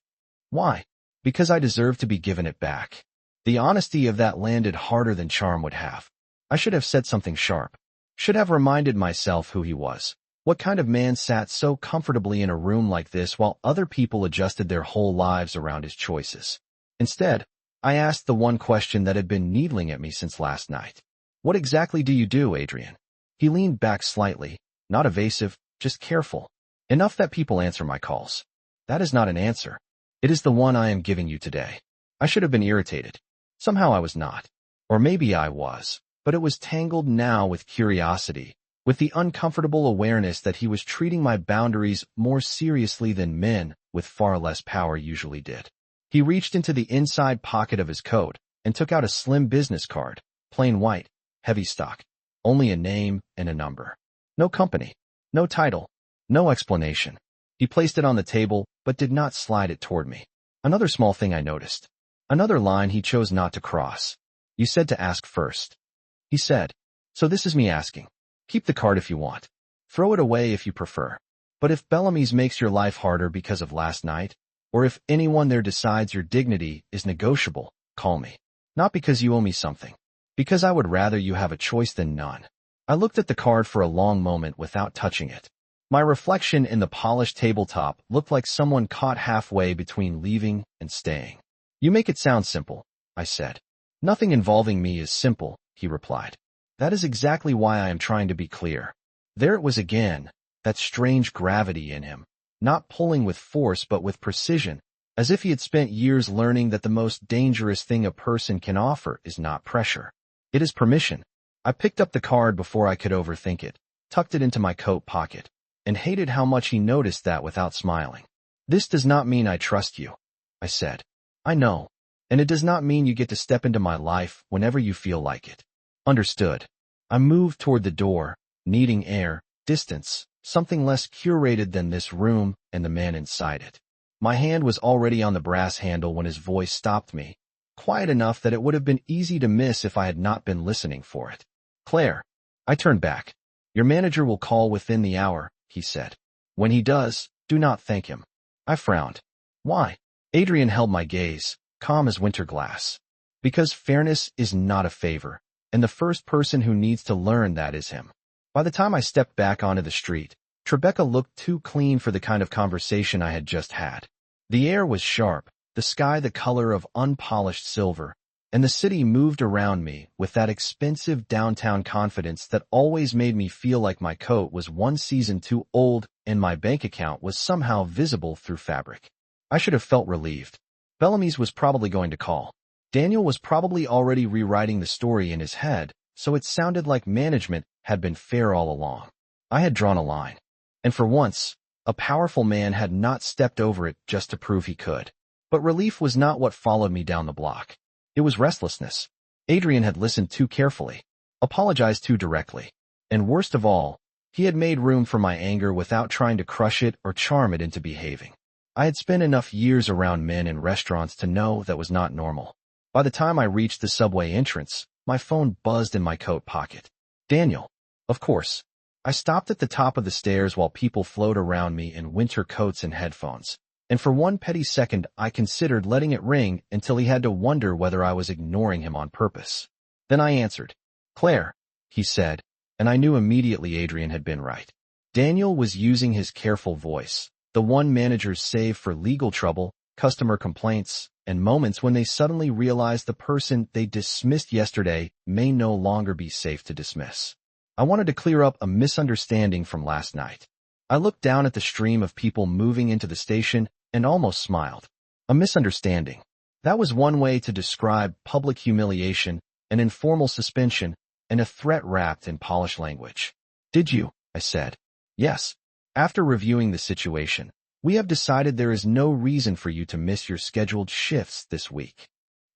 Why? Because I deserve to be given it back. The honesty of that landed harder than charm would have. I should have said something sharp. Should have reminded myself who he was. What kind of man sat so comfortably in a room like this while other people adjusted their whole lives around his choices? Instead, I asked the one question that had been needling at me since last night. What exactly do you do, Adrian? He leaned back slightly, not evasive, just careful. Enough that people answer my calls. That is not an answer. It is the one I am giving you today. I should have been irritated. Somehow I was not. Or maybe I was, but it was tangled now with curiosity, with the uncomfortable awareness that he was treating my boundaries more seriously than men with far less power usually did. He reached into the inside pocket of his coat and took out a slim business card, plain white, heavy stock, only a name and a number. No company, no title, no explanation. He placed it on the table, but did not slide it toward me. Another small thing I noticed. Another line he chose not to cross. You said to ask first. He said, so this is me asking. Keep the card if you want. Throw it away if you prefer. But if Bellamy's makes your life harder because of last night, or if anyone there decides your dignity is negotiable, call me. Not because you owe me something. Because I would rather you have a choice than none. I looked at the card for a long moment without touching it. My reflection in the polished tabletop looked like someone caught halfway between leaving and staying. You make it sound simple, I said. Nothing involving me is simple, he replied. That is exactly why I am trying to be clear. There it was again, that strange gravity in him, not pulling with force but with precision, as if he had spent years learning that the most dangerous thing a person can offer is not pressure. It is permission. I picked up the card before I could overthink it, tucked it into my coat pocket, and hated how much he noticed that without smiling. This does not mean I trust you, I said. I know. And it does not mean you get to step into my life whenever you feel like it. Understood. I moved toward the door, needing air, distance, something less curated than this room and the man inside it. My hand was already on the brass handle when his voice stopped me, quiet enough that it would have been easy to miss if I had not been listening for it. Claire. I turned back. Your manager will call within the hour, he said. When he does, do not thank him. I frowned. Why? Adrian held my gaze, calm as winter glass. Because fairness is not a favor, and the first person who needs to learn that is him. By the time I stepped back onto the street, Tribeca looked too clean for the kind of conversation I had just had. The air was sharp, the sky the color of unpolished silver, and the city moved around me with that expensive downtown confidence that always made me feel like my coat was one season too old and my bank account was somehow visible through fabric. I should have felt relieved. Bellamy's was probably going to call. Daniel was probably already rewriting the story in his head, so it sounded like management had been fair all along. I had drawn a line. And for once, a powerful man had not stepped over it just to prove he could. But relief was not what followed me down the block. It was restlessness. Adrian had listened too carefully, apologized too directly, and worst of all, he had made room for my anger without trying to crush it or charm it into behaving. I had spent enough years around men in restaurants to know that was not normal. By the time I reached the subway entrance, my phone buzzed in my coat pocket. Daniel. Of course. I stopped at the top of the stairs while people flowed around me in winter coats and headphones. And for one petty second I considered letting it ring until he had to wonder whether I was ignoring him on purpose. Then I answered. Claire, he said, and I knew immediately Adrian had been right. Daniel was using his careful voice, the one managers save for legal trouble, customer complaints, and moments when they suddenly realize the person they dismissed yesterday may no longer be safe to dismiss. I wanted to clear up a misunderstanding from last night. I looked down at the stream of people moving into the station and almost smiled. A misunderstanding. That was one way to describe public humiliation, an informal suspension, and a threat wrapped in polished language. Did you? I said. Yes. After reviewing the situation, we have decided there is no reason for you to miss your scheduled shifts this week.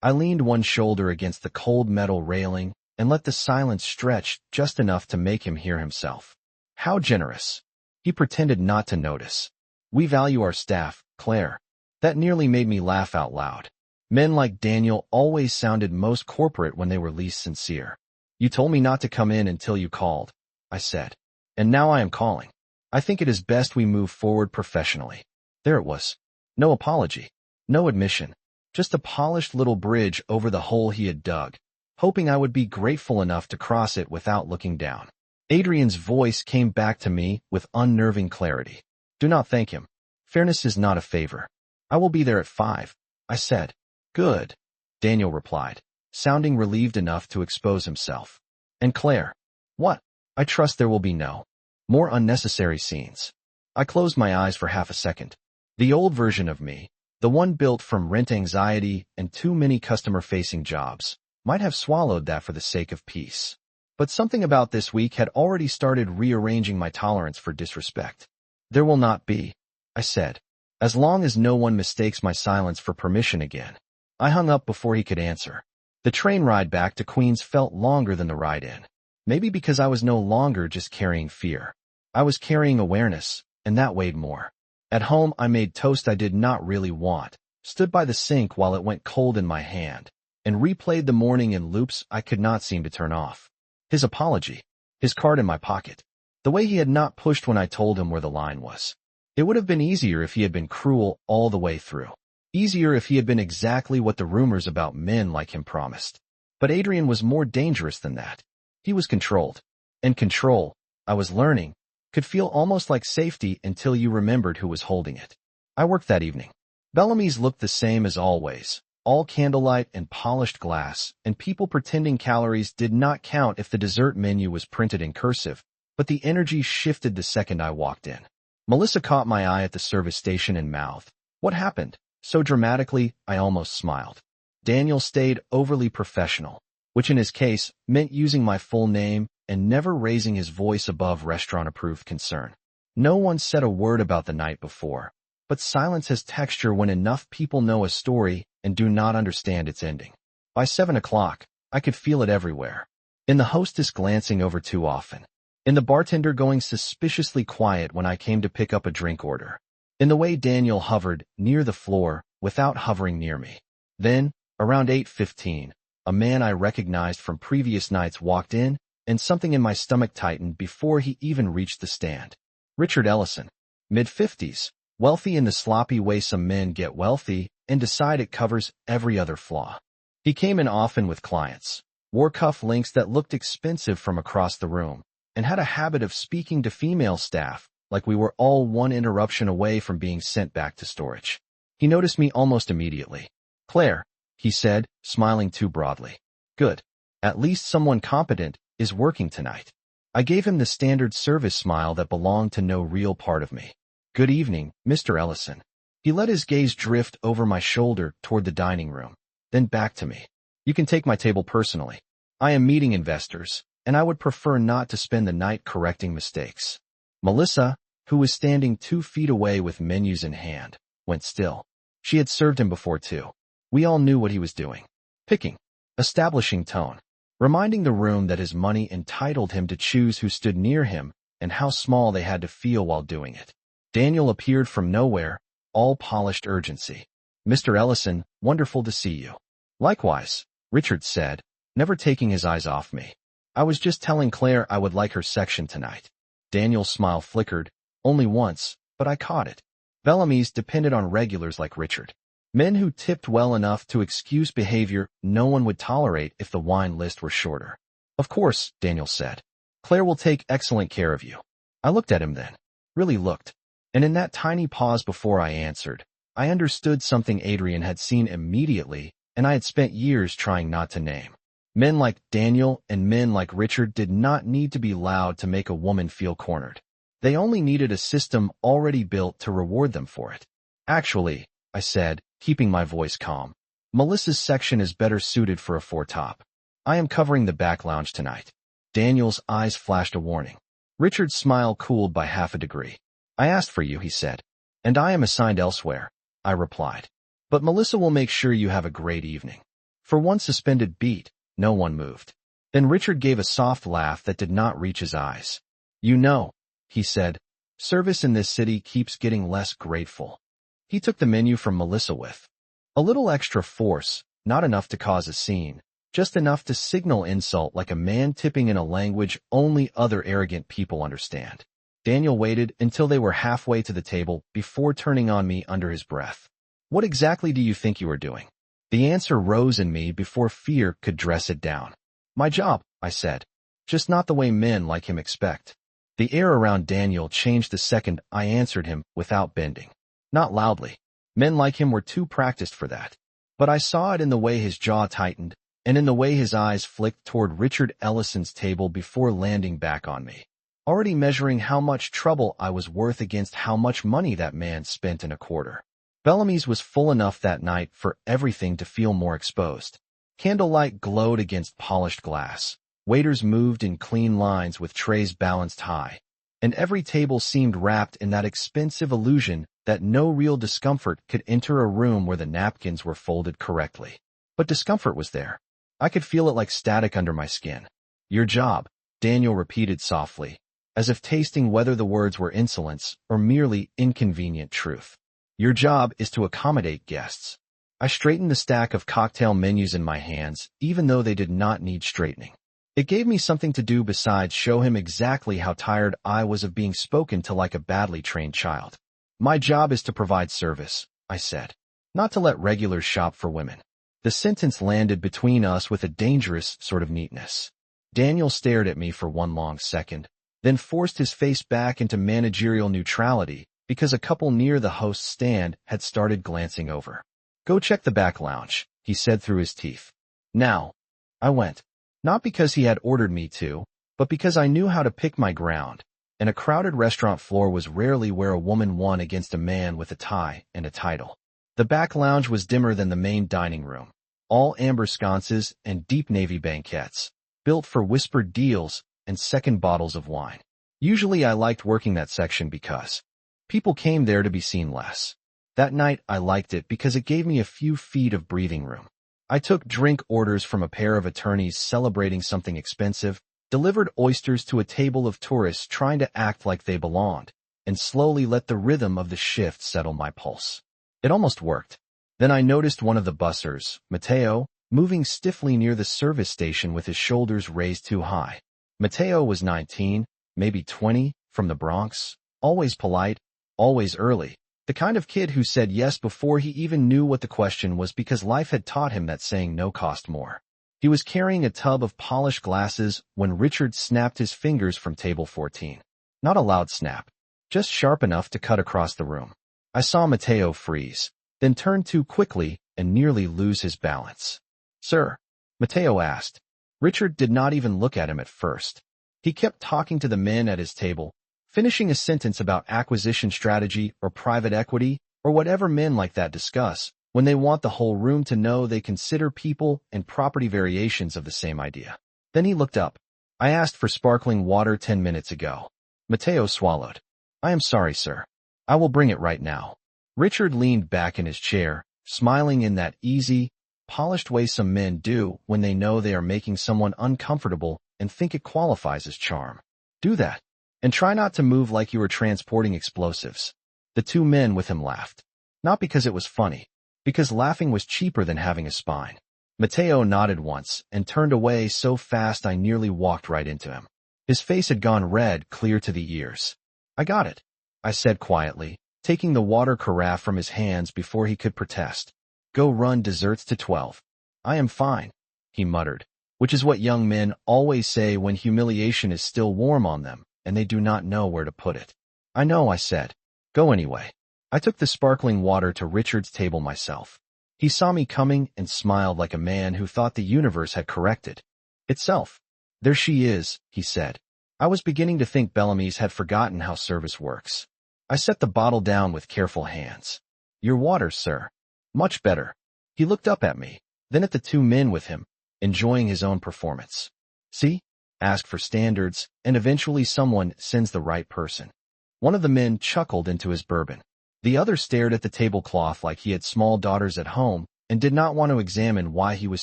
I leaned one shoulder against the cold metal railing and let the silence stretch just enough to make him hear himself. How generous. He pretended not to notice. We value our staff, Claire. That nearly made me laugh out loud. Men like Daniel always sounded most corporate when they were least sincere. You told me not to come in until you called, I said. And now I am calling. I think it is best we move forward professionally. There it was. No apology. No admission. Just a polished little bridge over the hole he had dug, hoping I would be grateful enough to cross it without looking down. Adrian's voice came back to me with unnerving clarity. Do not thank him. Fairness is not a favor. I will be there at 5, I said. Good, Daniel replied, sounding relieved enough to expose himself. And Claire? What? I trust there will be no more unnecessary scenes. I closed my eyes for half a second. The old version of me, the one built from rent anxiety and too many customer-facing jobs, might have swallowed that for the sake of peace. But something about this week had already started rearranging my tolerance for disrespect. There will not be, I said, as long as no one mistakes my silence for permission again. I hung up before he could answer. The train ride back to Queens felt longer than the ride in. Maybe because I was no longer just carrying fear. I was carrying awareness, and that weighed more. At home, I made toast I did not really want, stood by the sink while it went cold in my hand, and replayed the morning in loops I could not seem to turn off. His apology. His card in my pocket. The way he had not pushed when I told him where the line was. It would have been easier if he had been cruel all the way through. Easier if he had been exactly what the rumors about men like him promised. But Adrian was more dangerous than that. He was controlled. And control, I was learning, could feel almost like safety until you remembered who was holding it. I worked that evening. Bellamy's looked the same as always. All candlelight and polished glass, and people pretending calories did not count if the dessert menu was printed in cursive, but the energy shifted the second I walked in. Melissa caught my eye at the service station and mouthed, "What happened?" So dramatically, I almost smiled. Daniel stayed overly professional, which in his case meant using my full name and never raising his voice above restaurant-approved concern. No one said a word about the night before, but silence has texture when enough people know a story and do not understand its ending. By 7 o'clock, I could feel it everywhere. In the hostess glancing over too often. In the bartender going suspiciously quiet when I came to pick up a drink order. In the way Daniel hovered near the floor without hovering near me. Then, around 8:15, a man I recognized from previous nights walked in, and something in my stomach tightened before he even reached the stand. Richard Ellison. Mid-50s. Wealthy in the sloppy way some men get wealthy and decide it covers every other flaw. He came in often with clients, wore cuff links that looked expensive from across the room, and had a habit of speaking to female staff like we were all one interruption away from being sent back to storage. He noticed me almost immediately. "Claire," he said, smiling too broadly. "Good. At least someone competent is working tonight." I gave him the standard service smile that belonged to no real part of me. "Good evening, Mr. Ellison." He let his gaze drift over my shoulder toward the dining room, then back to me. "You can take my table personally. I am meeting investors, and I would prefer not to spend the night correcting mistakes." Melissa, who was standing 2 feet away with menus in hand, went still. She had served him before too. We all knew what he was doing. Picking. Establishing tone. Reminding the room that his money entitled him to choose who stood near him and how small they had to feel while doing it. Daniel appeared from nowhere, all polished urgency. "Mr. Ellison, wonderful to see you." "Likewise," Richard said, never taking his eyes off me. "I was just telling Claire I would like her section tonight." Daniel's smile flickered, only once, but I caught it. Bellamy's depended on regulars like Richard. Men who tipped well enough to excuse behavior no one would tolerate if the wine list were shorter. "Of course," Daniel said. "Claire will take excellent care of you." I looked at him then. Really looked. And in that tiny pause before I answered, I understood something Adrian had seen immediately, and I had spent years trying not to name. Men like Daniel and men like Richard did not need to be loud to make a woman feel cornered. They only needed a system already built to reward them for it. "Actually," I said, keeping my voice calm, "Melissa's section is better suited for a foretop. I am covering the back lounge tonight." Daniel's eyes flashed a warning. Richard's smile cooled by half a degree. "I asked for you," he said. "And I am assigned elsewhere," I replied. "But Melissa will make sure you have a great evening." For one suspended beat, no one moved. Then Richard gave a soft laugh that did not reach his eyes. "You know," he said, "service in this city keeps getting less grateful." He took the menu from Melissa with a little extra force, not enough to cause a scene, just enough to signal insult like a man tipping in a language only other arrogant people understand. Daniel waited until they were halfway to the table before turning on me under his breath. "What exactly do you think you are doing?" The answer rose in me before fear could dress it down. "My job," I said. "Just not the way men like him expect." The air around Daniel changed the second I answered him without bending. Not loudly. Men like him were too practiced for that. But I saw it in the way his jaw tightened, and in the way his eyes flicked toward Richard Ellison's table before landing back on me. Already measuring how much trouble I was worth against how much money that man spent in a quarter. Bellamy's was full enough that night for everything to feel more exposed. Candlelight glowed against polished glass. Waiters moved in clean lines with trays balanced high. And every table seemed wrapped in that expensive illusion that no real discomfort could enter a room where the napkins were folded correctly. But discomfort was there. I could feel it like static under my skin. "Your job," Daniel repeated softly, as if tasting whether the words were insolence or merely inconvenient truth. "Your job is to accommodate guests." I straightened the stack of cocktail menus in my hands, even though they did not need straightening. It gave me something to do besides show him exactly how tired I was of being spoken to like a badly trained child. "My job is to provide service," I said, "not to let regulars shop for women." The sentence landed between us with a dangerous sort of neatness. Daniel stared at me for one long second, then forced his face back into managerial neutrality because a couple near the host's stand had started glancing over. "Go check the back lounge," he said through his teeth. "Now." I went. Not because he had ordered me to, but because I knew how to pick my ground, and a crowded restaurant floor was rarely where a woman won against a man with a tie and a title. The back lounge was dimmer than the main dining room, all amber sconces and deep navy banquettes, built for whispered deals and second bottles of wine. Usually I liked working that section because people came there to be seen less. That night, I liked it because it gave me a few feet of breathing room. I took drink orders from a pair of attorneys celebrating something expensive, delivered oysters to a table of tourists trying to act like they belonged, and slowly let the rhythm of the shift settle my pulse. It almost worked. Then I noticed one of the bussers, Mateo, moving stiffly near the service station with his shoulders raised too high. Mateo was 19, maybe 20, from the Bronx, always polite, always early, the kind of kid who said yes before he even knew what the question was because life had taught him that saying no cost more. He was carrying a tub of polished glasses when Richard snapped his fingers from table 14. Not a loud snap, just sharp enough to cut across the room. I saw Mateo freeze, then turn too quickly and nearly lose his balance. "Sir?" Mateo asked. Richard did not even look at him at first. He kept talking to the men at his table, finishing a sentence about acquisition strategy or private equity or whatever men like that discuss when they want the whole room to know they consider people and property variations of the same idea. Then he looked up. "I asked for sparkling water 10 minutes ago." Mateo swallowed. "I am sorry, sir. I will bring it right now." Richard leaned back in his chair, smiling in that easy, polished way some men do when they know they are making someone uncomfortable and think it qualifies as charm. "Do that. And try not to move like you were transporting explosives." The two men with him laughed. Not because it was funny, because laughing was cheaper than having a spine. Mateo nodded once and turned away so fast I nearly walked right into him. His face had gone red clear to the ears. "I got it," I said quietly, taking the water carafe from his hands before he could protest. "Go run desserts to 12. "I am fine," he muttered, which is what young men always say when humiliation is still warm on them and they do not know where to put it. "I know," I said. "Go anyway." I took the sparkling water to Richard's table myself. He saw me coming and smiled like a man who thought the universe had corrected itself. "There she is," he said. I was beginning to think Bellamy's had forgotten how service works. I set the bottle down with careful hands. "Your water, sir." "Much better." He looked up at me, then at the two men with him, enjoying his own performance. "See? Ask for standards, and eventually someone sends the right person." One of the men chuckled into his bourbon. The other stared at the tablecloth like he had small daughters at home and did not want to examine why he was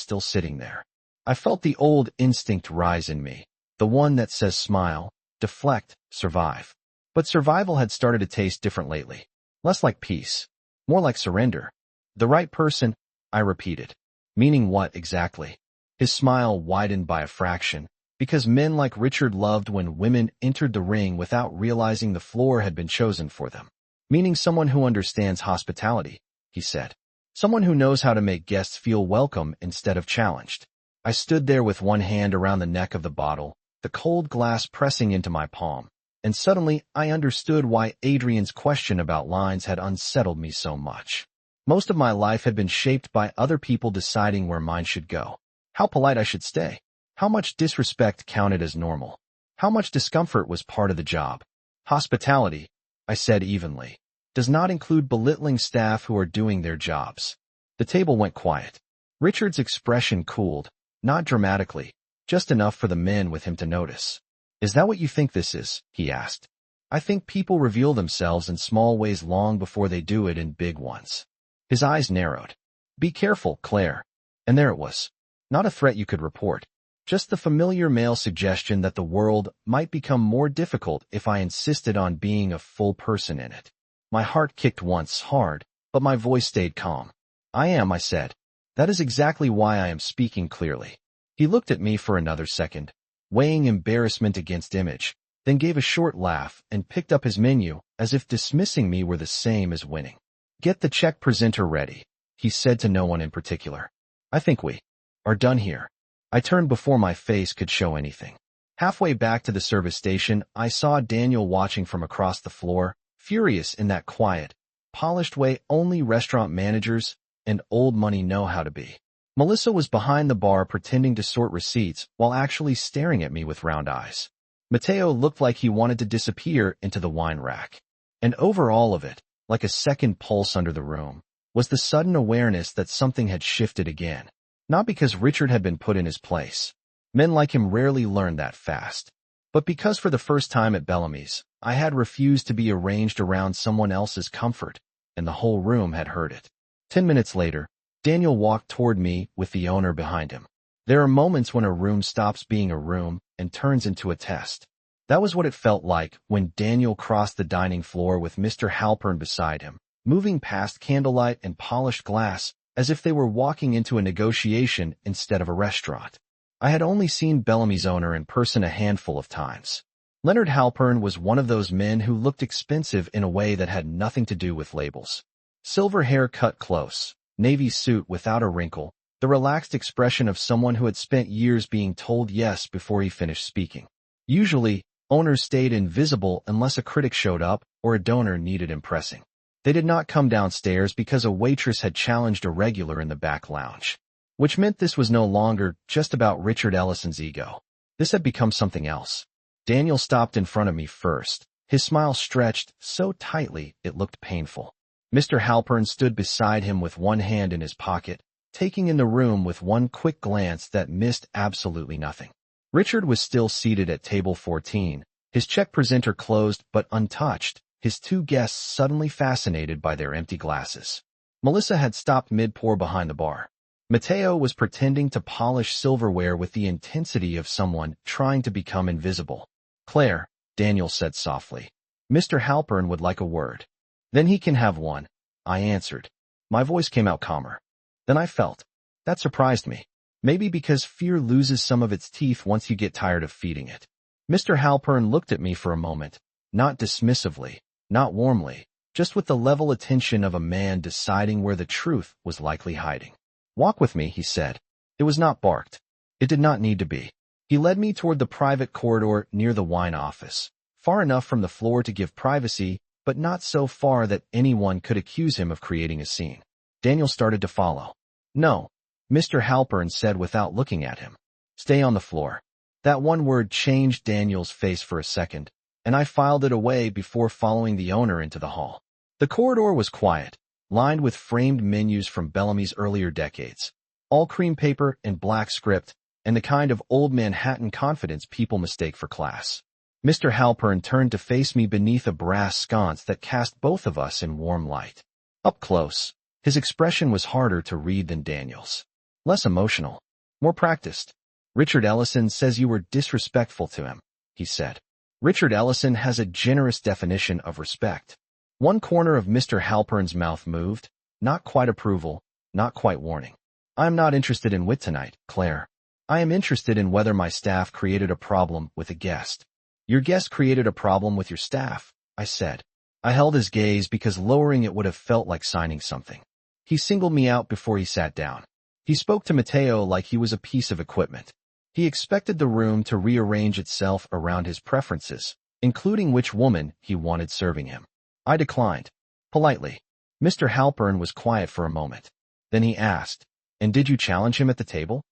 still sitting there. I felt the old instinct rise in me, the one that says smile, deflect, survive. But survival had started to taste different lately. Less like peace, more like surrender. "The right person," I repeated. Meaning what exactly? His smile widened by a fraction, because men like Richard loved when women entered the ring without realizing the floor had been chosen for them. "Meaning someone who understands hospitality," he said. "Someone who knows how to make guests feel welcome instead of challenged." I stood there with one hand around the neck of the bottle, the cold glass pressing into my palm, and suddenly I understood why Adrian's question about lines had unsettled me so much. Most of my life had been shaped by other people deciding where mine should go, how polite I should stay, how much disrespect counted as normal, how much discomfort was part of the job. "Hospitality," I said evenly, "does not include belittling staff who are doing their jobs." The table went quiet. Richard's expression cooled, not dramatically, just enough for the men with him to notice. "Is that what you think this is?" he asked. "I think people reveal themselves in small ways long before they do it in big ones." His eyes narrowed. "Be careful, Claire." And there it was. Not a threat you could report. Just the familiar male suggestion that the world might become more difficult if I insisted on being a full person in it. My heart kicked once hard, but my voice stayed calm. "I am," I said. "That is exactly why I am speaking clearly." He looked at me for another second, weighing embarrassment against image, then gave a short laugh and picked up his menu as if dismissing me were the same as winning. "Get the check presenter ready," he said to no one in particular. "I think we are done here." I turned before my face could show anything. Halfway back to the service station, I saw Daniel watching from across the floor, furious in that quiet, polished way only restaurant managers and old money know how to be. Melissa was behind the bar pretending to sort receipts while actually staring at me with round eyes. Mateo looked like he wanted to disappear into the wine rack. And over all of it, like a second pulse under the room, was the sudden awareness that something had shifted again. Not because Richard had been put in his place. Men like him rarely learned that fast. But because for the first time at Bellamy's, I had refused to be arranged around someone else's comfort. and the whole room had heard it. 10 minutes later, Daniel walked toward me with the owner behind him. There are moments when a room stops being a room and turns into a test. That was what it felt like when Daniel crossed the dining floor with Mr. Halpern beside him, moving past candlelight and polished glass as if they were walking into a negotiation instead of a restaurant. I had only seen Bellamy's owner in person a handful of times. Leonard Halpern was one of those men who looked expensive in a way that had nothing to do with labels. Silver hair cut close, navy suit without a wrinkle, the relaxed expression of someone who had spent years being told yes before he finished speaking. Usually, owners stayed invisible unless a critic showed up or a donor needed impressing. They did not come downstairs because a waitress had challenged a regular in the back lounge, which meant this was no longer just about Richard Ellison's ego. This had become something else. Daniel stopped in front of me first. His smile stretched so tightly it looked painful. Mr. Halpern stood beside him with one hand in his pocket, taking in the room with one quick glance that missed absolutely nothing. Richard was still seated at table 14, his check presenter closed but untouched, his two guests suddenly fascinated by their empty glasses. Melissa had stopped mid-pour behind the bar. Mateo was pretending to polish silverware with the intensity of someone trying to become invisible. Claire, Daniel said softly. Mr. Halpern would like a word. Then he can have one, I answered. My voice came out calmer. Then I felt. That surprised me. Maybe because fear loses some of its teeth once you get tired of feeding it. Mr. Halpern looked at me for a moment, not dismissively, not warmly, just with the level attention of a man deciding where the truth was likely hiding. Walk with me, he said. It was not barked. It did not need to be. He led me toward the private corridor near the wine office, far enough from the floor to give privacy, but not so far that anyone could accuse him of creating a scene. Daniel started to follow. No, Mr. Halpern said without looking at him. Stay on the floor. That one word changed Daniel's face for a second, and I filed it away before following the owner into the hall. The corridor was quiet, lined with framed menus from Bellamy's earlier decades, all cream paper and black script, and the kind of old Manhattan confidence people mistake for class. Mr. Halpern turned to face me beneath a brass sconce that cast both of us in warm light. Up close, his expression was harder to read than Daniel's. Less emotional, more practiced. Richard Ellison says you were disrespectful to him, he said. Richard Ellison has a generous definition of respect. One corner of Mr. Halpern's mouth moved, not quite approval, not quite warning. I am not interested in wit tonight, Claire. I am interested in whether my staff created a problem with a guest. Your guest created a problem with your staff, I said. I held his gaze because lowering it would have felt like signing something. He singled me out before he sat down. He spoke to Mateo like he was a piece of equipment. He expected the room to rearrange itself around his preferences, including which woman he wanted serving him. I declined. Politely. Mr. Halpern was quiet for a moment. Then he asked, and did you challenge him at the table?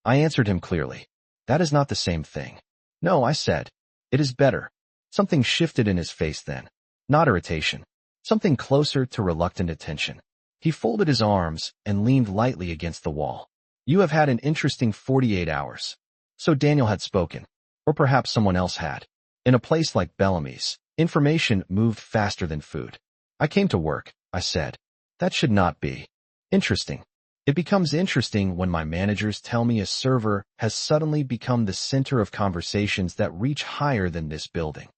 I answered him clearly. That is not the same thing. No, I said. It is better. Something shifted in his face then. Not irritation. Something closer to reluctant attention. He folded his arms and leaned lightly against the wall. You have had an interesting 48 hours. So Daniel had spoken. Or perhaps someone else had. In a place like Bellamy's, information moved faster than food. I came to work, I said. That should not be. Interesting. It becomes interesting when my managers tell me a server has suddenly become the center of conversations that reach higher than this building.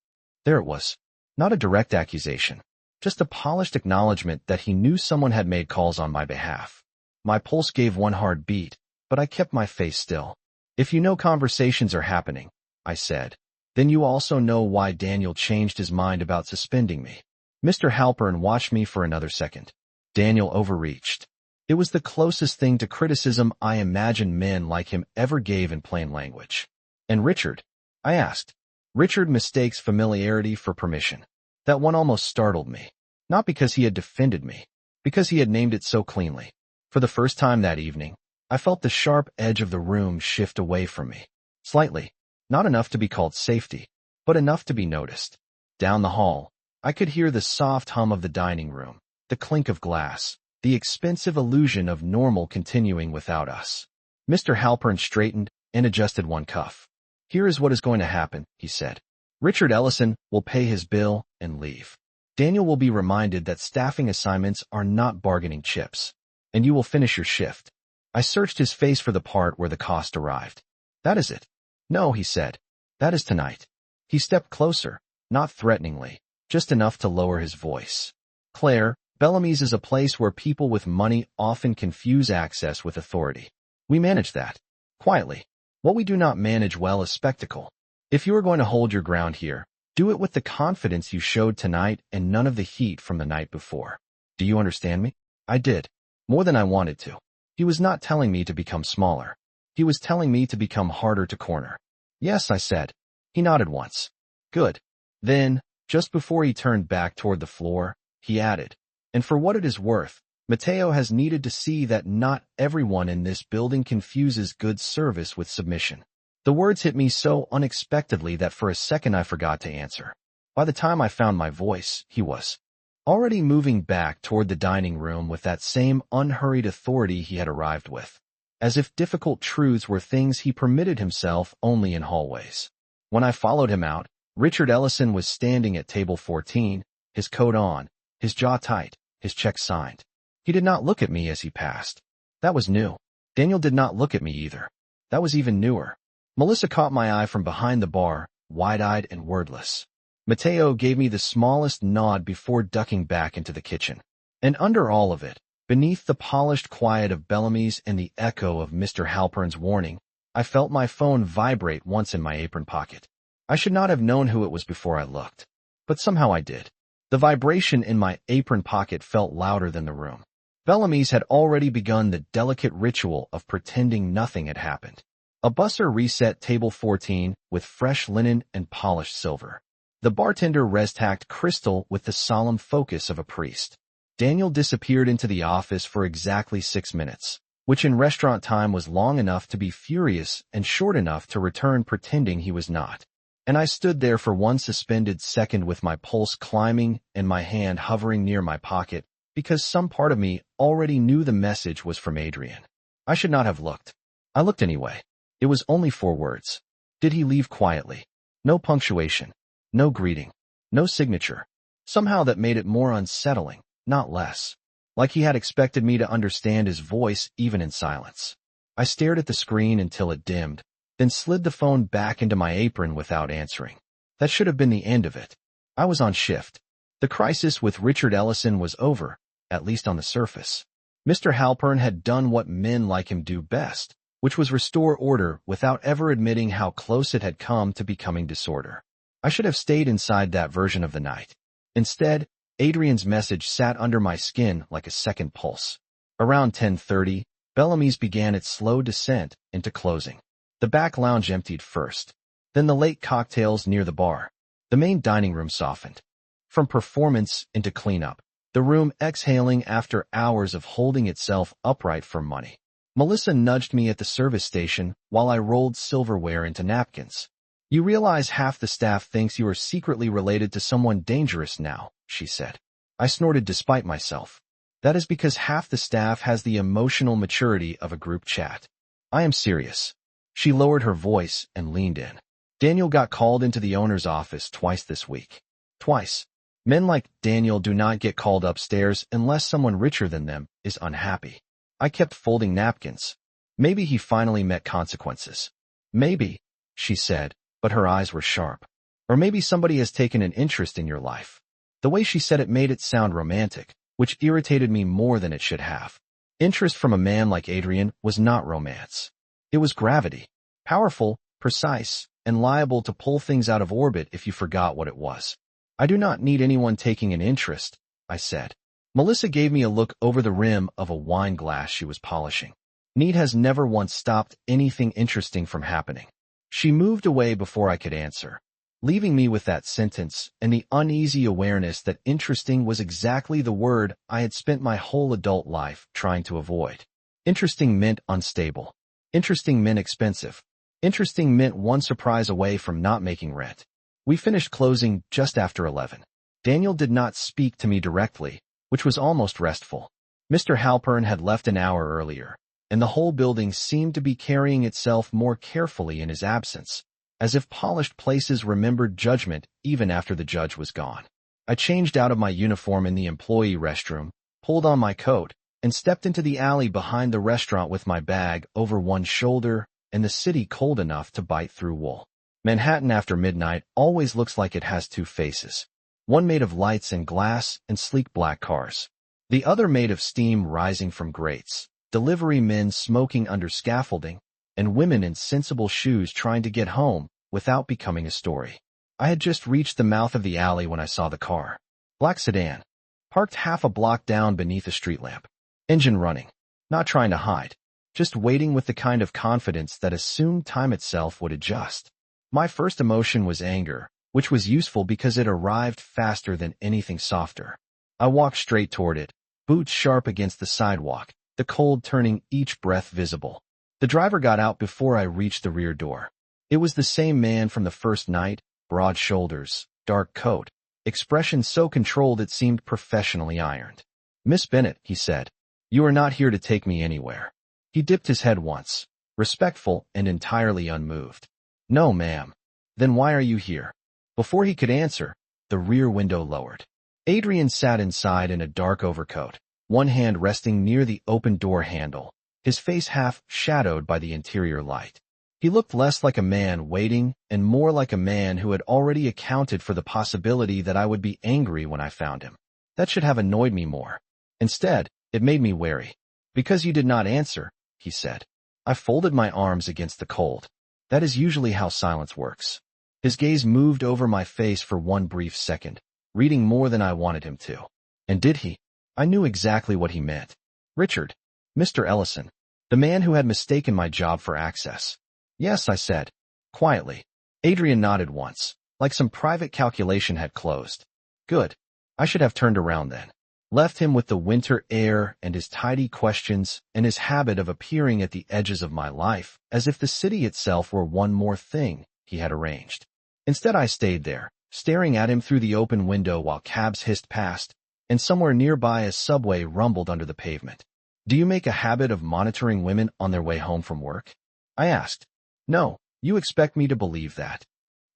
There it was. Not a direct accusation. Just a polished acknowledgement that he knew someone had made calls on my behalf. My pulse gave one hard beat, but I kept my face still. If you know conversations are happening, I said, then you also know why Daniel changed his mind about suspending me. Mr. Halpern watched me for another second. Daniel overreached. It was the closest thing to criticism I imagine men like him ever gave in plain language. And Richard? I asked. Richard mistakes familiarity for permission. That one almost startled me. Not because he had defended me, because he had named it so cleanly. For the first time that evening, I felt the sharp edge of the room shift away from me. Slightly. Not enough to be called safety, but enough to be noticed. Down the hall, I could hear the soft hum of the dining room, the clink of glass, the expensive illusion of normal continuing without us. Mr. Halpern straightened and adjusted one cuff. Here is what is going to happen, he said. Richard Ellison will pay his bill and leave. Daniel will be reminded that staffing assignments are not bargaining chips. And you will finish your shift. I searched his face for the part where the cost arrived. That is it. No, he said. That is tonight. He stepped closer, not threateningly, just enough to lower his voice. Claire, Bellamy's is a place where people with money often confuse access with authority. We manage that. Quietly. What we do not manage well is spectacle. If you are going to hold your ground here, do it with the confidence you showed tonight and none of the heat from the night before. Do you understand me? I did. More than I wanted to. He was not telling me to become smaller. He was telling me to become harder to corner. Yes, I said. He nodded once. Good. Then, just before he turned back toward the floor, he added, and for what it is worth, Mateo has needed to see that not everyone in this building confuses good service with submission. The words hit me so unexpectedly that for a second I forgot to answer. By the time I found my voice, he was already moving back toward the dining room with that same unhurried authority he had arrived with, as if difficult truths were things he permitted himself only in hallways. When I followed him out, Richard Ellison was standing at table 14, his coat on, his jaw tight, his check signed. He did not look at me as he passed. That was new. Daniel did not look at me either. That was even newer. Melissa caught my eye from behind the bar, wide-eyed and wordless. Mateo gave me the smallest nod before ducking back into the kitchen. And under all of it, beneath the polished quiet of Bellamy's and the echo of Mr. Halpern's warning, I felt my phone vibrate once in my apron pocket. I should not have known who it was before I looked. But somehow I did. The vibration in my apron pocket felt louder than the room. Bellamy's had already begun the delicate ritual of pretending nothing had happened. A busser reset table 14 with fresh linen and polished silver. The bartender restacked crystal with the solemn focus of a priest. Daniel disappeared into the office for exactly 6 minutes, which in restaurant time was long enough to be furious and short enough to return pretending he was not. And I stood there for one suspended second with my pulse climbing and my hand hovering near my pocket, because some part of me already knew the message was from Adrian. I should not have looked. I looked anyway. It was only 4 words. Did he leave quietly? No punctuation. No greeting. No signature. Somehow that made it more unsettling, not less. Like he had expected me to understand his voice even in silence. I stared at the screen until it dimmed, then slid the phone back into my apron without answering. That should have been the end of it. I was on shift. The crisis with Richard Ellison was over, at least on the surface. Mr. Halpern had done what men like him do best, which was restore order without ever admitting how close it had come to becoming disorder. I should have stayed inside that version of the night. Instead, Adrian's message sat under my skin like a second pulse. Around 10:30, Bellamy's began its slow descent into closing. The back lounge emptied first. Then the late cocktails near the bar. The main dining room softened. From performance into cleanup, the room exhaling after hours of holding itself upright for money. Melissa nudged me at the service station while I rolled silverware into napkins. You realize half the staff thinks you are secretly related to someone dangerous now, she said. I snorted despite myself. That is because half the staff has the emotional maturity of a group chat. I am serious. She lowered her voice and leaned in. Daniel got called into the owner's office twice this week. Twice. Men like Daniel do not get called upstairs unless someone richer than them is unhappy. I kept folding napkins. Maybe he finally met consequences. Maybe, she said, but her eyes were sharp. Or maybe somebody has taken an interest in your life. The way she said it made it sound romantic, which irritated me more than it should have. Interest from a man like Adrian was not romance. It was gravity. Powerful, precise, and liable to pull things out of orbit if you forgot what it was. I do not need anyone taking an interest, I said. Melissa gave me a look over the rim of a wine glass she was polishing. Need has never once stopped anything interesting from happening. She moved away before I could answer, leaving me with that sentence and the uneasy awareness that interesting was exactly the word I had spent my whole adult life trying to avoid. Interesting meant unstable. Interesting meant expensive. Interesting meant one surprise away from not making rent. We finished closing just after 11. Daniel did not speak to me directly, which was almost restful. Mr. Halpern had left an hour earlier, and the whole building seemed to be carrying itself more carefully in his absence, as if polished places remembered judgment even after the judge was gone. I changed out of my uniform in the employee restroom, pulled on my coat, and stepped into the alley behind the restaurant with my bag over one shoulder and the city cold enough to bite through wool. Manhattan after midnight always looks like it has two faces. One made of lights and glass and sleek black cars. The other made of steam rising from grates, delivery men smoking under scaffolding, and women in sensible shoes trying to get home without becoming a story. I had just reached the mouth of the alley when I saw the car. Black sedan. Parked half a block down beneath a street lamp. Engine running. Not trying to hide. Just waiting with the kind of confidence that assumed time itself would adjust. My first emotion was anger, which was useful because it arrived faster than anything softer. I walked straight toward it, boots sharp against the sidewalk, the cold turning each breath visible. The driver got out before I reached the rear door. It was the same man from the first night, broad shoulders, dark coat, expression so controlled it seemed professionally ironed. "Miss Bennett," he said, "you are not here to take me anywhere." He dipped his head once, respectful and entirely unmoved. "No, ma'am." "Then why are you here?" Before he could answer, the rear window lowered. Adrian sat inside in a dark overcoat, one hand resting near the open door handle, his face half shadowed by the interior light. He looked less like a man waiting and more like a man who had already accounted for the possibility that I would be angry when I found him. That should have annoyed me more. Instead, it made me wary. "Because you did not answer," he said. I folded my arms against the cold. That is usually how silence works. His gaze moved over my face for one brief second, reading more than I wanted him to. And did he? I knew exactly what he meant. Richard. Mr. Ellison. The man who had mistaken my job for access. "Yes," I said, quietly. Adrian nodded once, like some private calculation had closed. "Good. I should have turned around then. Left him with the winter air and his tidy questions and his habit of appearing at the edges of my life, as if the city itself were one more thing he had arranged. Instead I stayed there, staring at him through the open window while cabs hissed past, and somewhere nearby a subway rumbled under the pavement. "Do you make a habit of monitoring women on their way home from work?" I asked. "No, you expect me to believe that."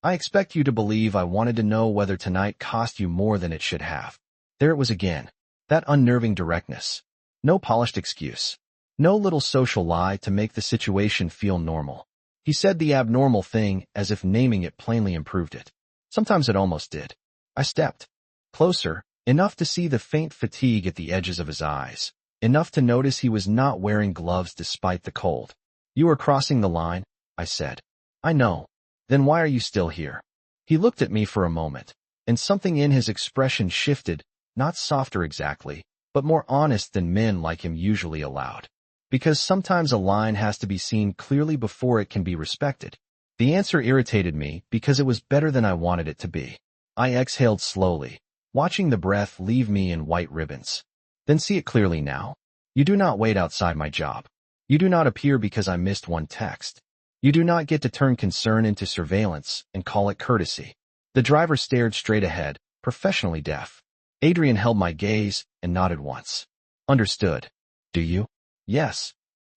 "I expect you to believe I wanted to know whether tonight cost you more than it should have." There it was again. That unnerving directness. No polished excuse. No little social lie to make the situation feel normal. He said the abnormal thing as if naming it plainly improved it. Sometimes it almost did. I stepped closer, enough to see the faint fatigue at the edges of his eyes, enough to notice he was not wearing gloves despite the cold. "You are crossing the line," I said. "I know. Then why are you still here?" He looked at me for a moment, and something in his expression shifted, not softer exactly, but more honest than men like him usually allowed. Because sometimes a line has to be seen clearly before it can be respected. The answer irritated me because it was better than I wanted it to be. I exhaled slowly, watching the breath leave me in white ribbons. "Then see it clearly now. You do not wait outside my job. You do not appear because I missed one text. You do not get to turn concern into surveillance and call it courtesy." The driver stared straight ahead, professionally deaf. Adrian held my gaze and nodded once. "Understood. Do you?" "Yes."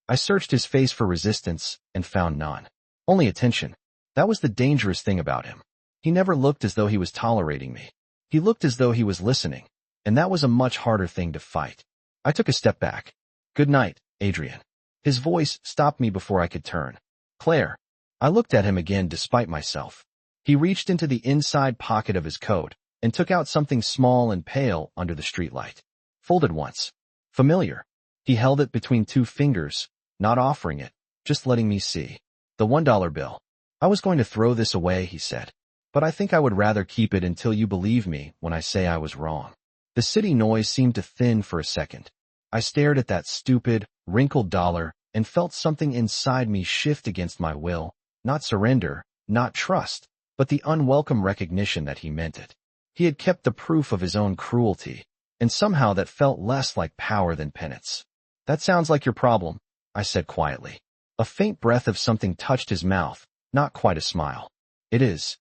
I searched his face for resistance and found none. Only attention. That was the dangerous thing about him. He never looked as though he was tolerating me. He looked as though he was listening, and that was a much harder thing to fight. I took a step back. "Good night, Adrian." His voice stopped me before I could turn. "Claire." I looked at him again despite myself. He reached into the inside pocket of his coat and took out something small and pale under the streetlight. Folded once. Familiar. He held it between two fingers, not offering it, just letting me see. The $1 bill. "I was going to throw this away," he said, "but I think I would rather keep it until you believe me when I say I was wrong." The city noise seemed to thin for a second. I stared at that stupid, wrinkled dollar and felt something inside me shift against my will, not surrender, not trust, but the unwelcome recognition that he meant it. He had kept the proof of his own cruelty, and somehow that felt less like power than penance. "That sounds like your problem," I said quietly. A faint breath of something touched his mouth, not quite a smile. "It is."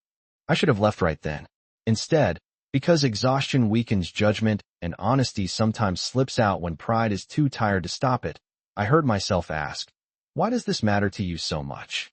I should have left right then. Instead, because exhaustion weakens judgment and honesty sometimes slips out when pride is too tired to stop it, I heard myself ask, "Why does this matter to you so much?"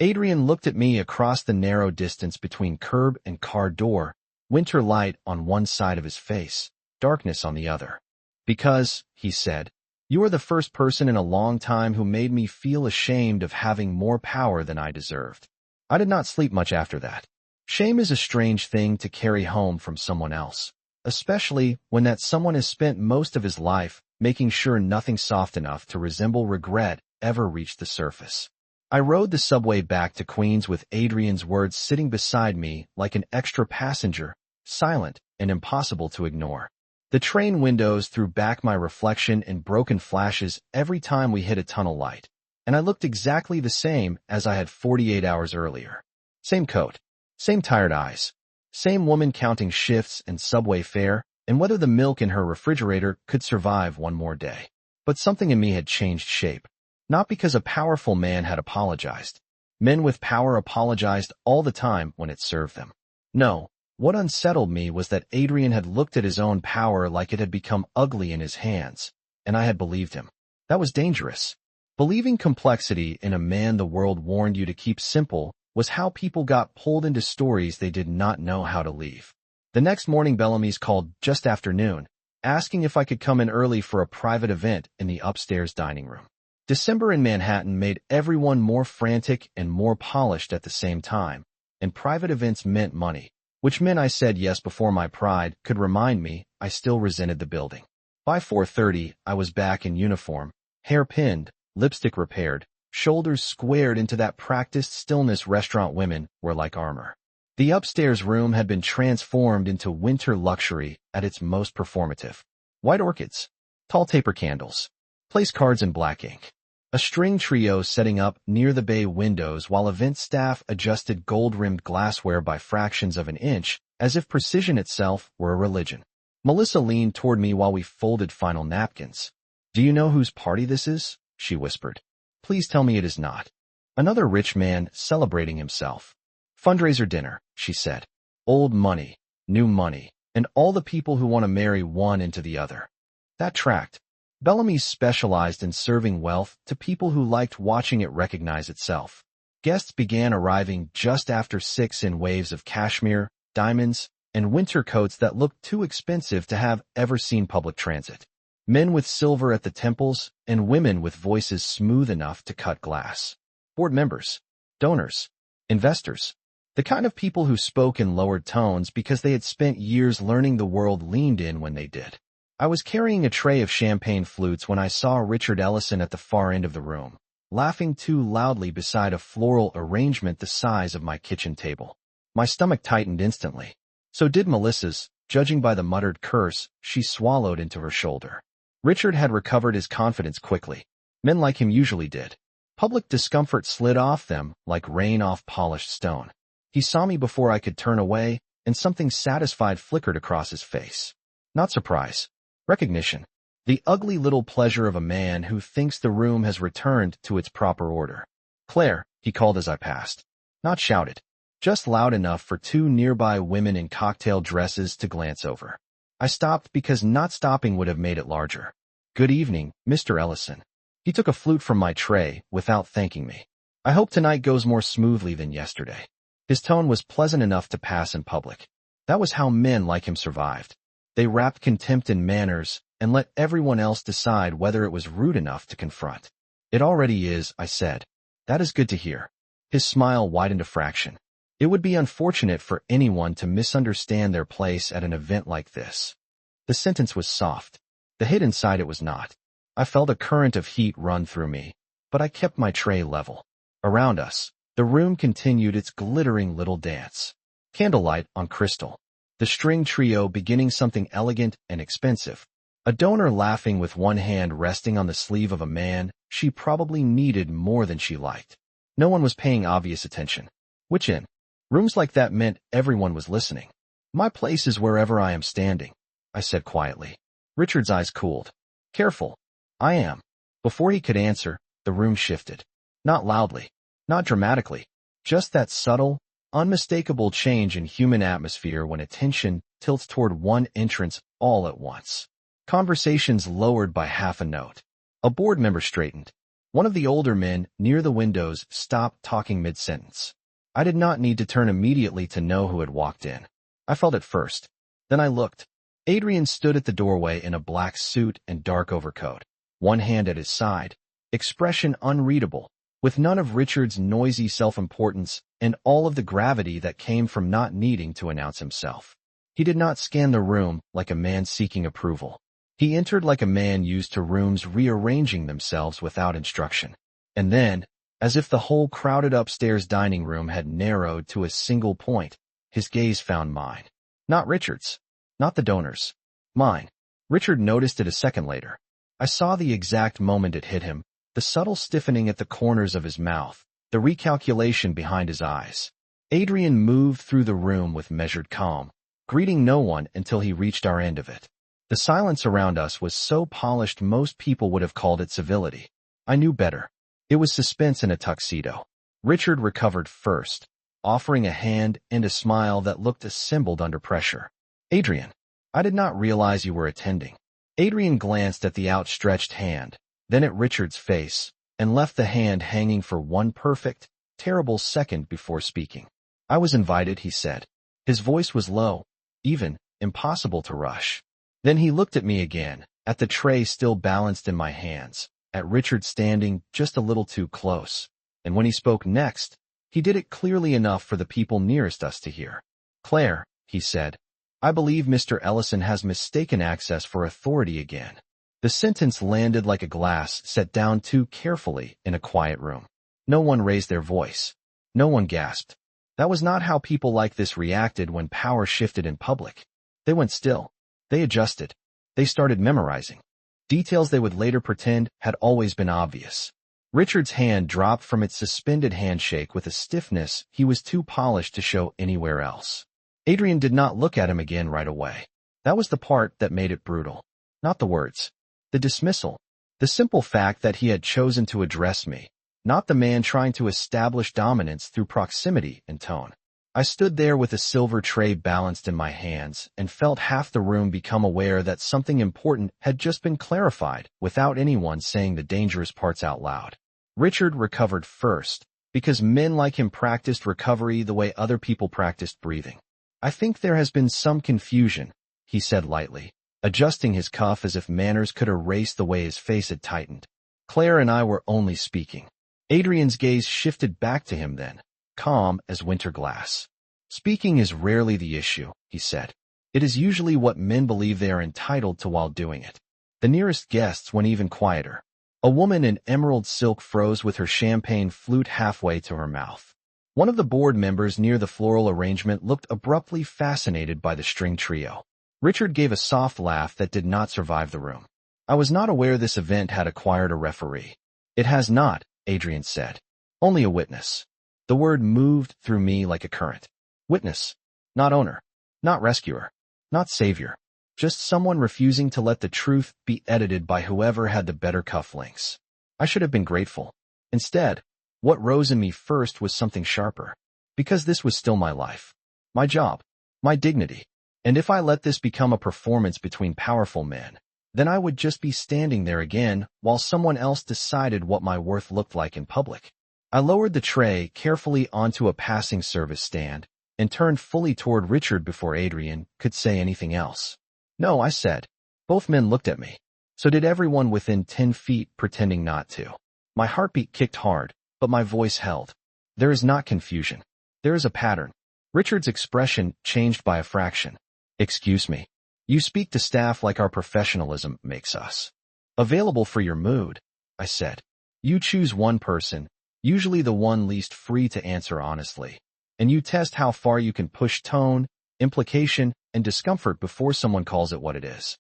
Adrian looked at me across the narrow distance between curb and car door, winter light on one side of his face, darkness on the other. "Because," he said, "you are the first person in a long time who made me feel ashamed of having more power than I deserved." I did not sleep much after that. Shame is a strange thing to carry home from someone else, especially when that someone has spent most of his life making sure nothing soft enough to resemble regret ever reached the surface. I rode the subway back to Queens with Adrian's words sitting beside me like an extra passenger, silent and impossible to ignore. The train windows threw back my reflection in broken flashes every time we hit a tunnel light, and I looked exactly the same as I had 48 hours earlier. Same coat, same tired eyes, same woman counting shifts and subway fare, and whether the milk in her refrigerator could survive one more day. But something in me had changed shape. Not because a powerful man had apologized. Men with power apologized all the time when it served them. No, what unsettled me was that Adrian had looked at his own power like it had become ugly in his hands, and I had believed him. That was dangerous. Believing complexity in a man the world warned you to keep simple was how people got pulled into stories they did not know how to leave. The next morning Bellamy's called just after noon, asking if I could come in early for a private event in the upstairs dining room. December in Manhattan made everyone more frantic and more polished at the same time, and private events meant money, which meant I said yes before my pride could remind me I still resented the building. By 4:30, I was back in uniform, hair pinned, lipstick repaired, shoulders squared into that practiced stillness restaurant women wear like armor. The upstairs room had been transformed into winter luxury at its most performative. White orchids, tall taper candles, place cards in black ink. A string trio setting up near the bay windows while event staff adjusted gold-rimmed glassware by fractions of an inch, as if precision itself were a religion. Melissa leaned toward me while we folded final napkins. "Do you know whose party this is?" she whispered. "Please tell me it is not another rich man celebrating himself." "Fundraiser dinner," she said. "Old money, new money, and all the people who want to marry one into the other." That tracked. Bellamy specialized in serving wealth to people who liked watching it recognize itself. Guests began arriving just after 6 in waves of cashmere, diamonds, and winter coats that looked too expensive to have ever seen public transit. Men with silver at the temples and women with voices smooth enough to cut glass. Board members, donors, investors. The kind of people who spoke in lowered tones because they had spent years learning the world leaned in when they did. I was carrying a tray of champagne flutes when I saw Richard Ellison at the far end of the room, laughing too loudly beside a floral arrangement the size of my kitchen table. My stomach tightened instantly. So did Melissa's, judging by the muttered curse she swallowed into her shoulder. Richard had recovered his confidence quickly. Men like him usually did. Public discomfort slid off them like rain off polished stone. He saw me before I could turn away, and something satisfied flickered across his face. Not surprise. Recognition. The ugly little pleasure of a man who thinks the room has returned to its proper order. "Claire," he called as I passed. Not shouted. Just loud enough for 2 nearby women in cocktail dresses to glance over. I stopped because not stopping would have made it larger. "Good evening, Mr. Ellison." He took a flute from my tray without thanking me. "I hope tonight goes more smoothly than yesterday." His tone was pleasant enough to pass in public. That was how men like him survived. They wrapped contempt in manners and let everyone else decide whether it was rude enough to confront. "It already is," I said. "That is good to hear." His smile widened a fraction. It would be unfortunate for anyone to misunderstand their place at an event like this. The sentence was soft. The hit inside it was not. I felt a current of heat run through me, but I kept my tray level. Around us, the room continued its glittering little dance. Candlelight on crystal. The string trio beginning something elegant and expensive. A donor laughing with one hand resting on the sleeve of a man she probably needed more than she liked. No one was paying obvious attention. Which in rooms like that meant everyone was listening. "My place is wherever I am standing," I said quietly. Richard's eyes cooled. "Careful." "I am." Before he could answer, the room shifted. Not loudly, not dramatically, just that subtle, unmistakable change in human atmosphere when attention tilts toward one entrance all at once. Conversations lowered by half a note. A board member straightened. One of the older men near the windows stopped talking mid-sentence. I did not need to turn immediately to know who had walked in. I felt it first. Then I looked. Adrian stood at the doorway in a black suit and dark overcoat, one hand at his side, expression unreadable, with none of Richard's noisy self-importance and all of the gravity that came from not needing to announce himself. He did not scan the room like a man seeking approval. He entered like a man used to rooms rearranging themselves without instruction. And then, as if the whole crowded upstairs dining room had narrowed to a single point, his gaze found mine. Not Richard's. Not the donor's. Mine. Richard noticed it a second later. I saw the exact moment it hit him, the subtle stiffening at the corners of his mouth, the recalculation behind his eyes. Adrian moved through the room with measured calm, greeting no one until he reached our end of it. The silence around us was so polished most people would have called it civility. I knew better. It was suspense in a tuxedo. Richard recovered first, offering a hand and a smile that looked assembled under pressure. Adrian, I did not realize you were attending. Adrian glanced at the outstretched hand, then at Richard's face, and left the hand hanging for one perfect, terrible second before speaking. I was invited, he said. His voice was low, even, impossible to rush. Then he looked at me again, at the tray still balanced in my hands, at Richard standing just a little too close. And when he spoke next, he did it clearly enough for the people nearest us to hear. Claire, he said, I believe Mr. Ellison has mistaken access for authority again. The sentence landed like a glass set down too carefully in a quiet room. No one raised their voice. No one gasped. That was not how people like this reacted when power shifted in public. They went still. They adjusted. They started memorizing. Details they would later pretend had always been obvious. Richard's hand dropped from its suspended handshake with a stiffness he was too polished to show anywhere else. Adrian did not look at him again right away. That was the part that made it brutal. Not the words. The dismissal. The simple fact that he had chosen to address me. Not the man trying to establish dominance through proximity and tone. I stood there with a silver tray balanced in my hands and felt half the room become aware that something important had just been clarified without anyone saying the dangerous parts out loud. Richard recovered first, because men like him practiced recovery the way other people practiced breathing. I think there has been some confusion, he said lightly, adjusting his cuff as if manners could erase the way his face had tightened. Claire and I were only speaking. Adrian's gaze shifted back to him then, calm as winter glass. Speaking is rarely the issue, he said. It is usually what men believe they are entitled to while doing it. The nearest guests went even quieter. A woman in emerald silk froze with her champagne flute halfway to her mouth. One of the board members near the floral arrangement looked abruptly fascinated by the string trio. Richard gave a soft laugh that did not survive the room. I was not aware this event had acquired a referee. It has not, Adrian said. Only a witness. The word moved through me like a current. Witness. Not owner. Not rescuer. Not savior. Just someone refusing to let the truth be edited by whoever had the better cufflinks. I should have been grateful. Instead, what rose in me first was something sharper. Because this was still my life. My job. My dignity. And if I let this become a performance between powerful men, then I would just be standing there again while someone else decided what my worth looked like in public. I lowered the tray carefully onto a passing service stand and turned fully toward Richard before Adrian could say anything else. No, I said. Both men looked at me. So did everyone within 10 feet pretending not to. My heartbeat kicked hard, but my voice held. There is not confusion. There is a pattern. Richard's expression changed by a fraction. Excuse me. You speak to staff like our professionalism makes us available for your mood, I said. You choose one person, usually the one least free to answer honestly, and you test how far you can push tone, implication, and discomfort before someone calls it what it is.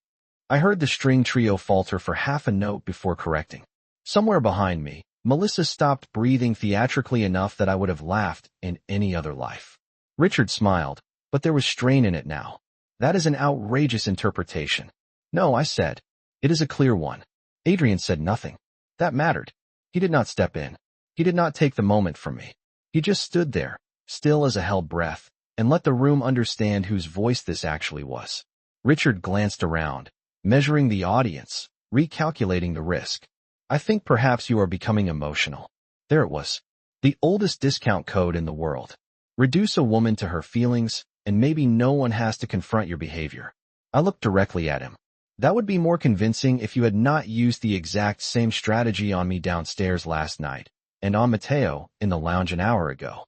I heard the string trio falter for half a note before correcting. Somewhere behind me, Melissa stopped breathing theatrically enough that I would have laughed in any other life. Richard smiled, but there was strain in it now. That is an outrageous interpretation. No, I said. It is a clear one. Adrian said nothing. That mattered. He did not step in. He did not take the moment from me. He just stood there, still as a held breath, and let the room understand whose voice this actually was. Richard glanced around, measuring the audience, recalculating the risk. I think perhaps you are becoming emotional. There it was. The oldest discount code in the world. Reduce a woman to her feelings, and maybe no one has to confront your behavior. I looked directly at him. That would be more convincing if you had not used the exact same strategy on me downstairs last night, and on Mateo in the lounge an hour ago.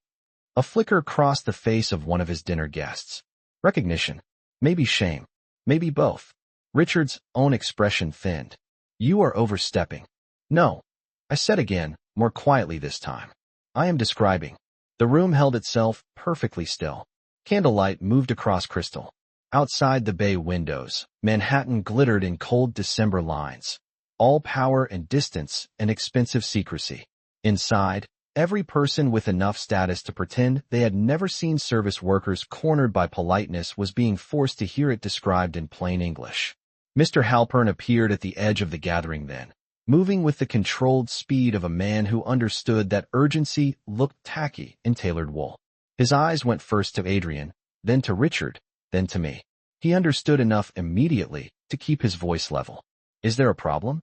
A flicker crossed the face of one of his dinner guests. Recognition. Maybe shame. Maybe both. Richard's own expression thinned. You are overstepping. No. I said again, more quietly this time. I am describing. The room held itself perfectly still. Candlelight moved across crystal. Outside the bay windows, Manhattan glittered in cold December lines. All power and distance and expensive secrecy. Inside, every person with enough status to pretend they had never seen service workers cornered by politeness was being forced to hear it described in plain English. Mr. Halpern appeared at the edge of the gathering then, moving with the controlled speed of a man who understood that urgency looked tacky in tailored wool. His eyes went first to Adrian, then to Richard, then to me. He understood enough immediately to keep his voice level. Is there a problem?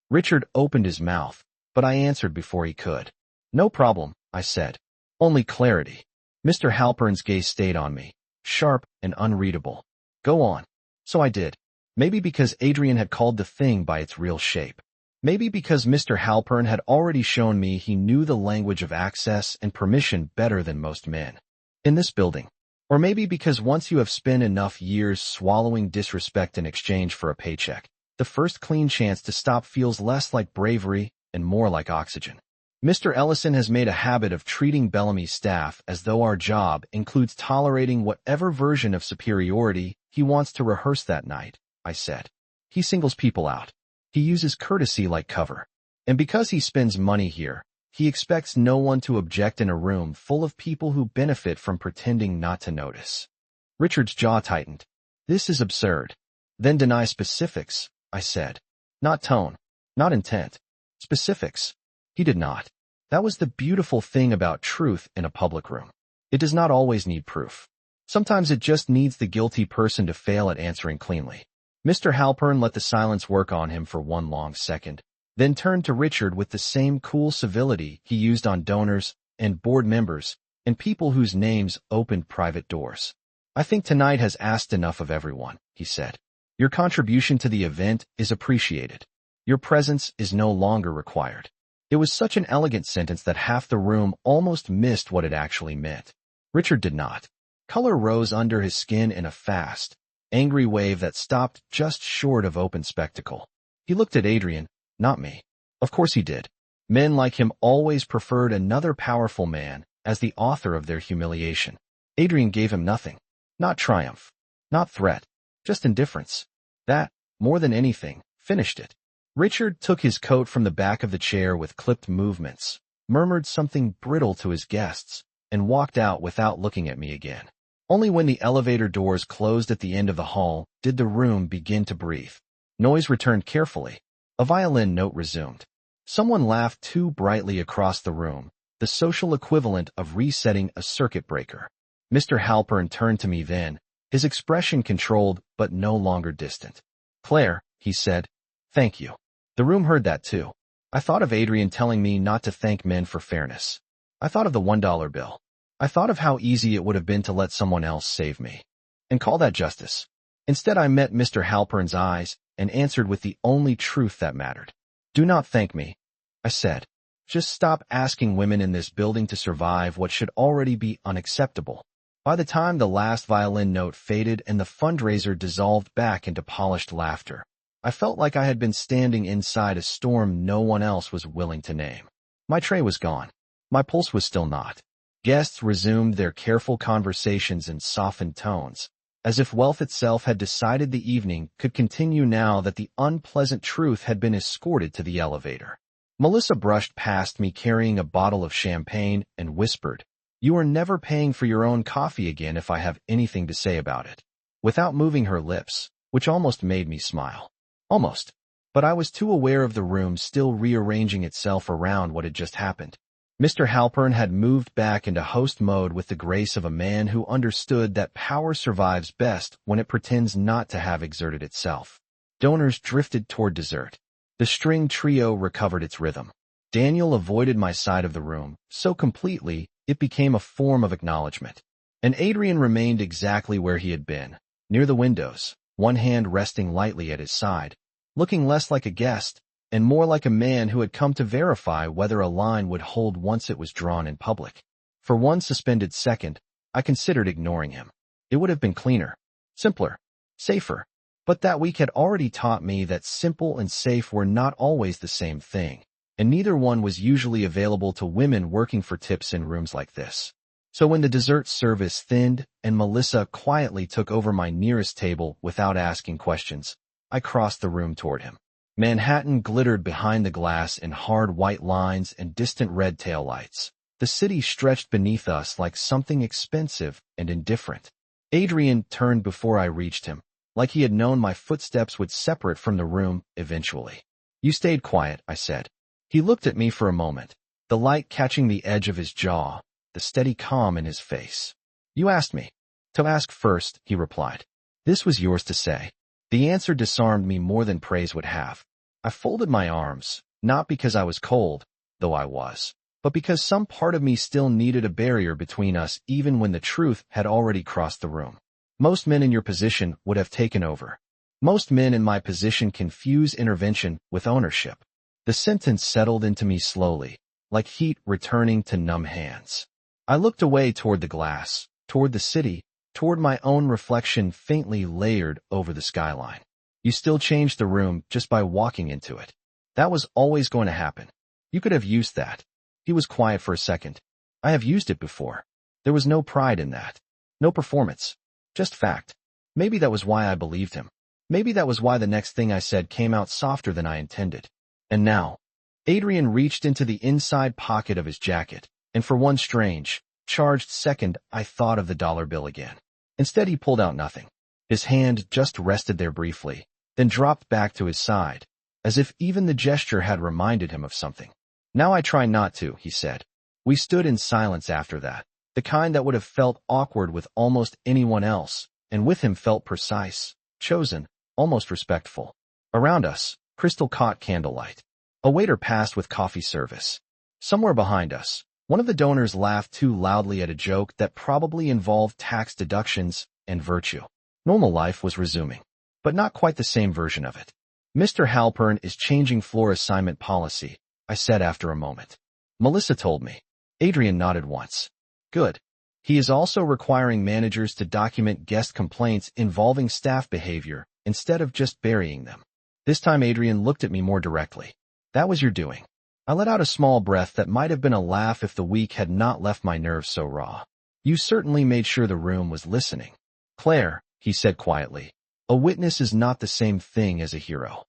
Richard opened his mouth, but I answered before he could. No problem, I said. Only clarity. Mr. Halpern's gaze stayed on me, sharp and unreadable. Go on. So I did. Maybe because Adrian had called the thing by its real shape. Maybe because Mr. Halpern had already shown me he knew the language of access and permission better than most men. In this building. Or maybe because once you have spent enough years swallowing disrespect in exchange for a paycheck, the first clean chance to stop feels less like bravery and more like oxygen. Mr. Ellison has made a habit of treating Bellamy's staff as though our job includes tolerating whatever version of superiority he wants to rehearse that night, I said. He singles people out. He uses courtesy like cover. And because he spends money here, he expects no one to object in a room full of people who benefit from pretending not to notice. Richard's jaw tightened. This is absurd. Then deny specifics, I said. Not tone. Not intent. Specifics. He did not. That was the beautiful thing about truth in a public room. It does not always need proof. Sometimes it just needs the guilty person to fail at answering cleanly. Mr. Halpern let the silence work on him for one long second, then turned to Richard with the same cool civility he used on donors and board members and people whose names opened private doors. I think tonight has asked enough of everyone, he said. Your contribution to the event is appreciated. Your presence is no longer required. It was such an elegant sentence that half the room almost missed what it actually meant. Richard did not. Color rose under his skin in a fast, angry wave that stopped just short of open spectacle. He looked at Adrian, not me. Of course he did. Men like him always preferred another powerful man as the author of their humiliation. Adrian gave him nothing. Not triumph. Not threat. Just indifference. That, more than anything, finished it. Richard took his coat from the back of the chair with clipped movements, murmured something brittle to his guests, and walked out without looking at me again. Only when the elevator doors closed at the end of the hall did the room begin to breathe. Noise returned carefully. A violin note resumed. Someone laughed too brightly across the room, the social equivalent of resetting a circuit breaker. Mr. Halpern turned to me then, his expression controlled but no longer distant. Claire, he said, thank you. The room heard that too. I thought of Adrian telling me not to thank men for fairness. I thought of the $1 bill. I thought of how easy it would have been to let someone else save me. And call that justice. Instead I met Mr. Halpern's eyes and answered with the only truth that mattered. Do not thank me, I said. Just stop asking women in this building to survive what should already be unacceptable. By the time the last violin note faded and the fundraiser dissolved back into polished laughter, I felt like I had been standing inside a storm no one else was willing to name. My tray was gone. My pulse was still not. Guests resumed their careful conversations in softened tones, as if wealth itself had decided the evening could continue now that the unpleasant truth had been escorted to the elevator. Melissa brushed past me carrying a bottle of champagne and whispered, "You are never paying for your own coffee again if I have anything to say about it," without moving her lips, which almost made me smile. Almost. But I was too aware of the room still rearranging itself around what had just happened. Mr. Halpern had moved back into host mode with the grace of a man who understood that power survives best when it pretends not to have exerted itself. Donors drifted toward dessert. The string trio recovered its rhythm. Daniel avoided my side of the room so completely it became a form of acknowledgement. And Adrian remained exactly where he had been, near the windows, one hand resting lightly at his side, looking less like a guest and more like a man who had come to verify whether a line would hold once it was drawn in public. For one suspended second, I considered ignoring him. It would have been cleaner, simpler, safer. But that week had already taught me that simple and safe were not always the same thing, and neither one was usually available to women working for tips in rooms like this. So when the dessert service thinned and Melissa quietly took over my nearest table without asking questions, I crossed the room toward him. Manhattan glittered behind the glass in hard white lines and distant red taillights. The city stretched beneath us like something expensive and indifferent. Adrian turned before I reached him, like he had known my footsteps would separate from the room eventually. "You stayed quiet," I said. He looked at me for a moment, the light catching the edge of his jaw, the steady calm in his face. "You asked me to ask first," he replied. "This was yours to say." The answer disarmed me more than praise would have. I folded my arms, not because I was cold, though I was, but because some part of me still needed a barrier between us even when the truth had already crossed the room. Most men in your position would have taken over. Most men in my position confuse intervention with ownership. The sentence settled into me slowly, like heat returning to numb hands. I looked away toward the glass, toward the city, toward my own reflection faintly layered over the skyline. You still changed the room just by walking into it. That was always going to happen. You could have used that. He was quiet for a second. I have used it before. There was no pride in that. No performance. Just fact. Maybe that was why I believed him. Maybe that was why the next thing I said came out softer than I intended. And now, Adrian reached into the inside pocket of his jacket, and for one strange, charged second, I thought of the dollar bill again. Instead, he pulled out nothing. His hand just rested there briefly, then dropped back to his side, as if even the gesture had reminded him of something. "Now I try not to," he said. We stood in silence after that, the kind that would have felt awkward with almost anyone else, and with him felt precise, chosen, almost respectful. Around us, crystal-caught candlelight. A waiter passed with coffee service. Somewhere behind us, one of the donors laughed too loudly at a joke that probably involved tax deductions and virtue. Normal life was resuming, but not quite the same version of it. "Mr. Halpern is changing floor assignment policy," I said after a moment. "Melissa told me." Adrian nodded once. "Good. He is also requiring managers to document guest complaints involving staff behavior instead of just burying them." This time Adrian looked at me more directly. "That was your doing." I let out a small breath that might have been a laugh if the week had not left my nerves so raw. "You certainly made sure the room was listening." "Claire," he said quietly, "a witness is not the same thing as a hero."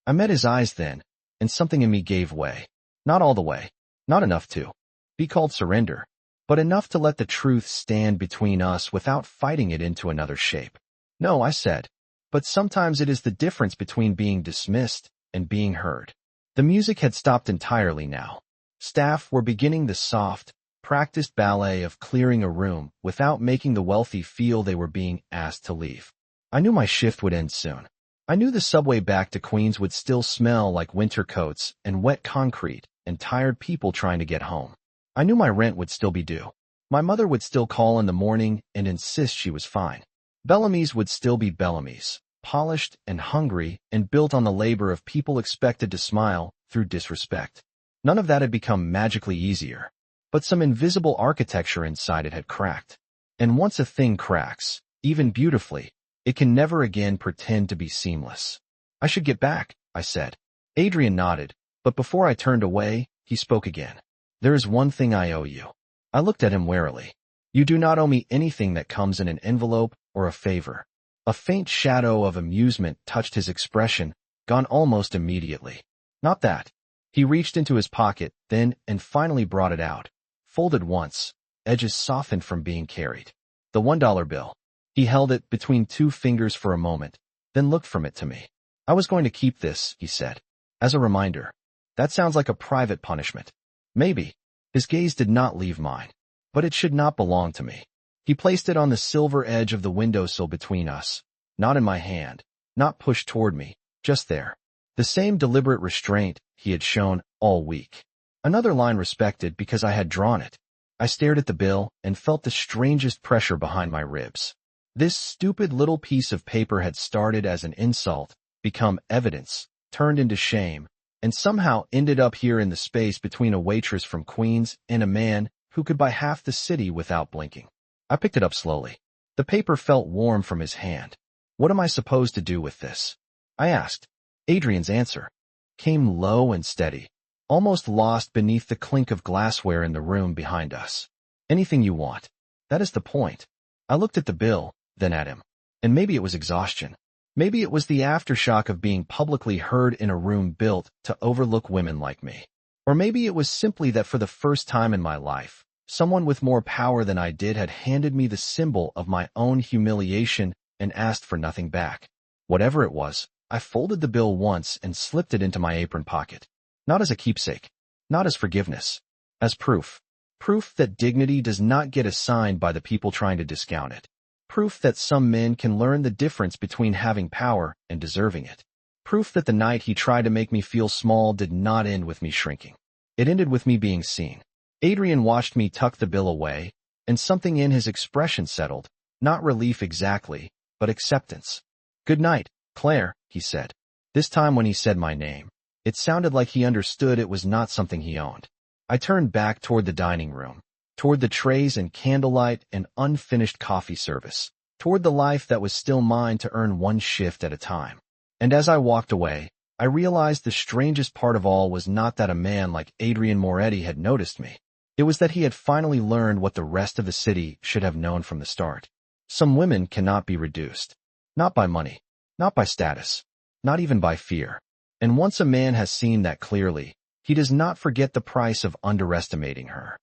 I met his eyes then, and something in me gave way. Not all the way. Not enough to be called surrender, but enough to let the truth stand between us without fighting it into another shape. "No," I said, "but sometimes it is the difference between being dismissed and being heard." The music had stopped entirely now. Staff were beginning the soft, practiced ballet of clearing a room without making the wealthy feel they were being asked to leave. I knew my shift would end soon. I knew the subway back to Queens would still smell like winter coats and wet concrete and tired people trying to get home. I knew my rent would still be due. My mother would still call in the morning and insist she was fine. Bellamy's would still be Bellamy's, polished and hungry and built on the labor of people expected to smile through disrespect. None of that had become magically easier, but some invisible architecture inside it had cracked. And once a thing cracks, even beautifully, it can never again pretend to be seamless. "I should get back," I said. Adrian nodded, but before I turned away, he spoke again. "There is one thing I owe you." I looked at him warily. "You do not owe me anything that comes in an envelope or a favor." A faint shadow of amusement touched his expression, gone almost immediately. "Not that." He reached into his pocket, then and finally brought it out. Folded once, edges softened from being carried. The $1 bill. He held it between two fingers for a moment, then looked from it to me. "I was going to keep this," he said, "as a reminder." "That sounds like a private punishment." "Maybe." His gaze did not leave mine. "But it should not belong to me." He placed it on the silver edge of the windowsill between us, not in my hand, not pushed toward me, just there. The same deliberate restraint he had shown all week. Another line respected because I had drawn it. I stared at the bill and felt the strangest pressure behind my ribs. This stupid little piece of paper had started as an insult, become evidence, turned into shame, and somehow ended up here in the space between a waitress from Queens and a man who could buy half the city without blinking. I picked it up slowly. The paper felt warm from his hand. What am I supposed to do with this? I asked. Adrian's answer came low and steady, almost lost beneath the clink of glassware in the room behind us. Anything you want. That is the point. I looked at the bill, then at him. And maybe it was exhaustion. Maybe it was the aftershock of being publicly heard in a room built to overlook women like me. Or maybe it was simply that for the first time in my life, someone with more power than I did had handed me the symbol of my own humiliation and asked for nothing back. Whatever it was, I folded the bill once and slipped it into my apron pocket. Not as a keepsake, not as forgiveness, as proof. Proof that dignity does not get assigned by the people trying to discount it. Proof that some men can learn the difference between having power and deserving it. Proof that the night he tried to make me feel small did not end with me shrinking. It ended with me being seen. Adrian watched me tuck the bill away, and something in his expression settled, not relief exactly, but acceptance. "Good night, Claire," he said. This time when he said my name, it sounded like he understood it was not something he owned. I turned back toward the dining room, toward the trays and candlelight and unfinished coffee service, toward the life that was still mine to earn one shift at a time. And as I walked away, I realized the strangest part of all was not that a man like Adrian Moretti had noticed me. It was that he had finally learned what the rest of the city should have known from the start. Some women cannot be reduced. Not by money, not by status, not even by fear. And once a man has seen that clearly, he does not forget the price of underestimating her.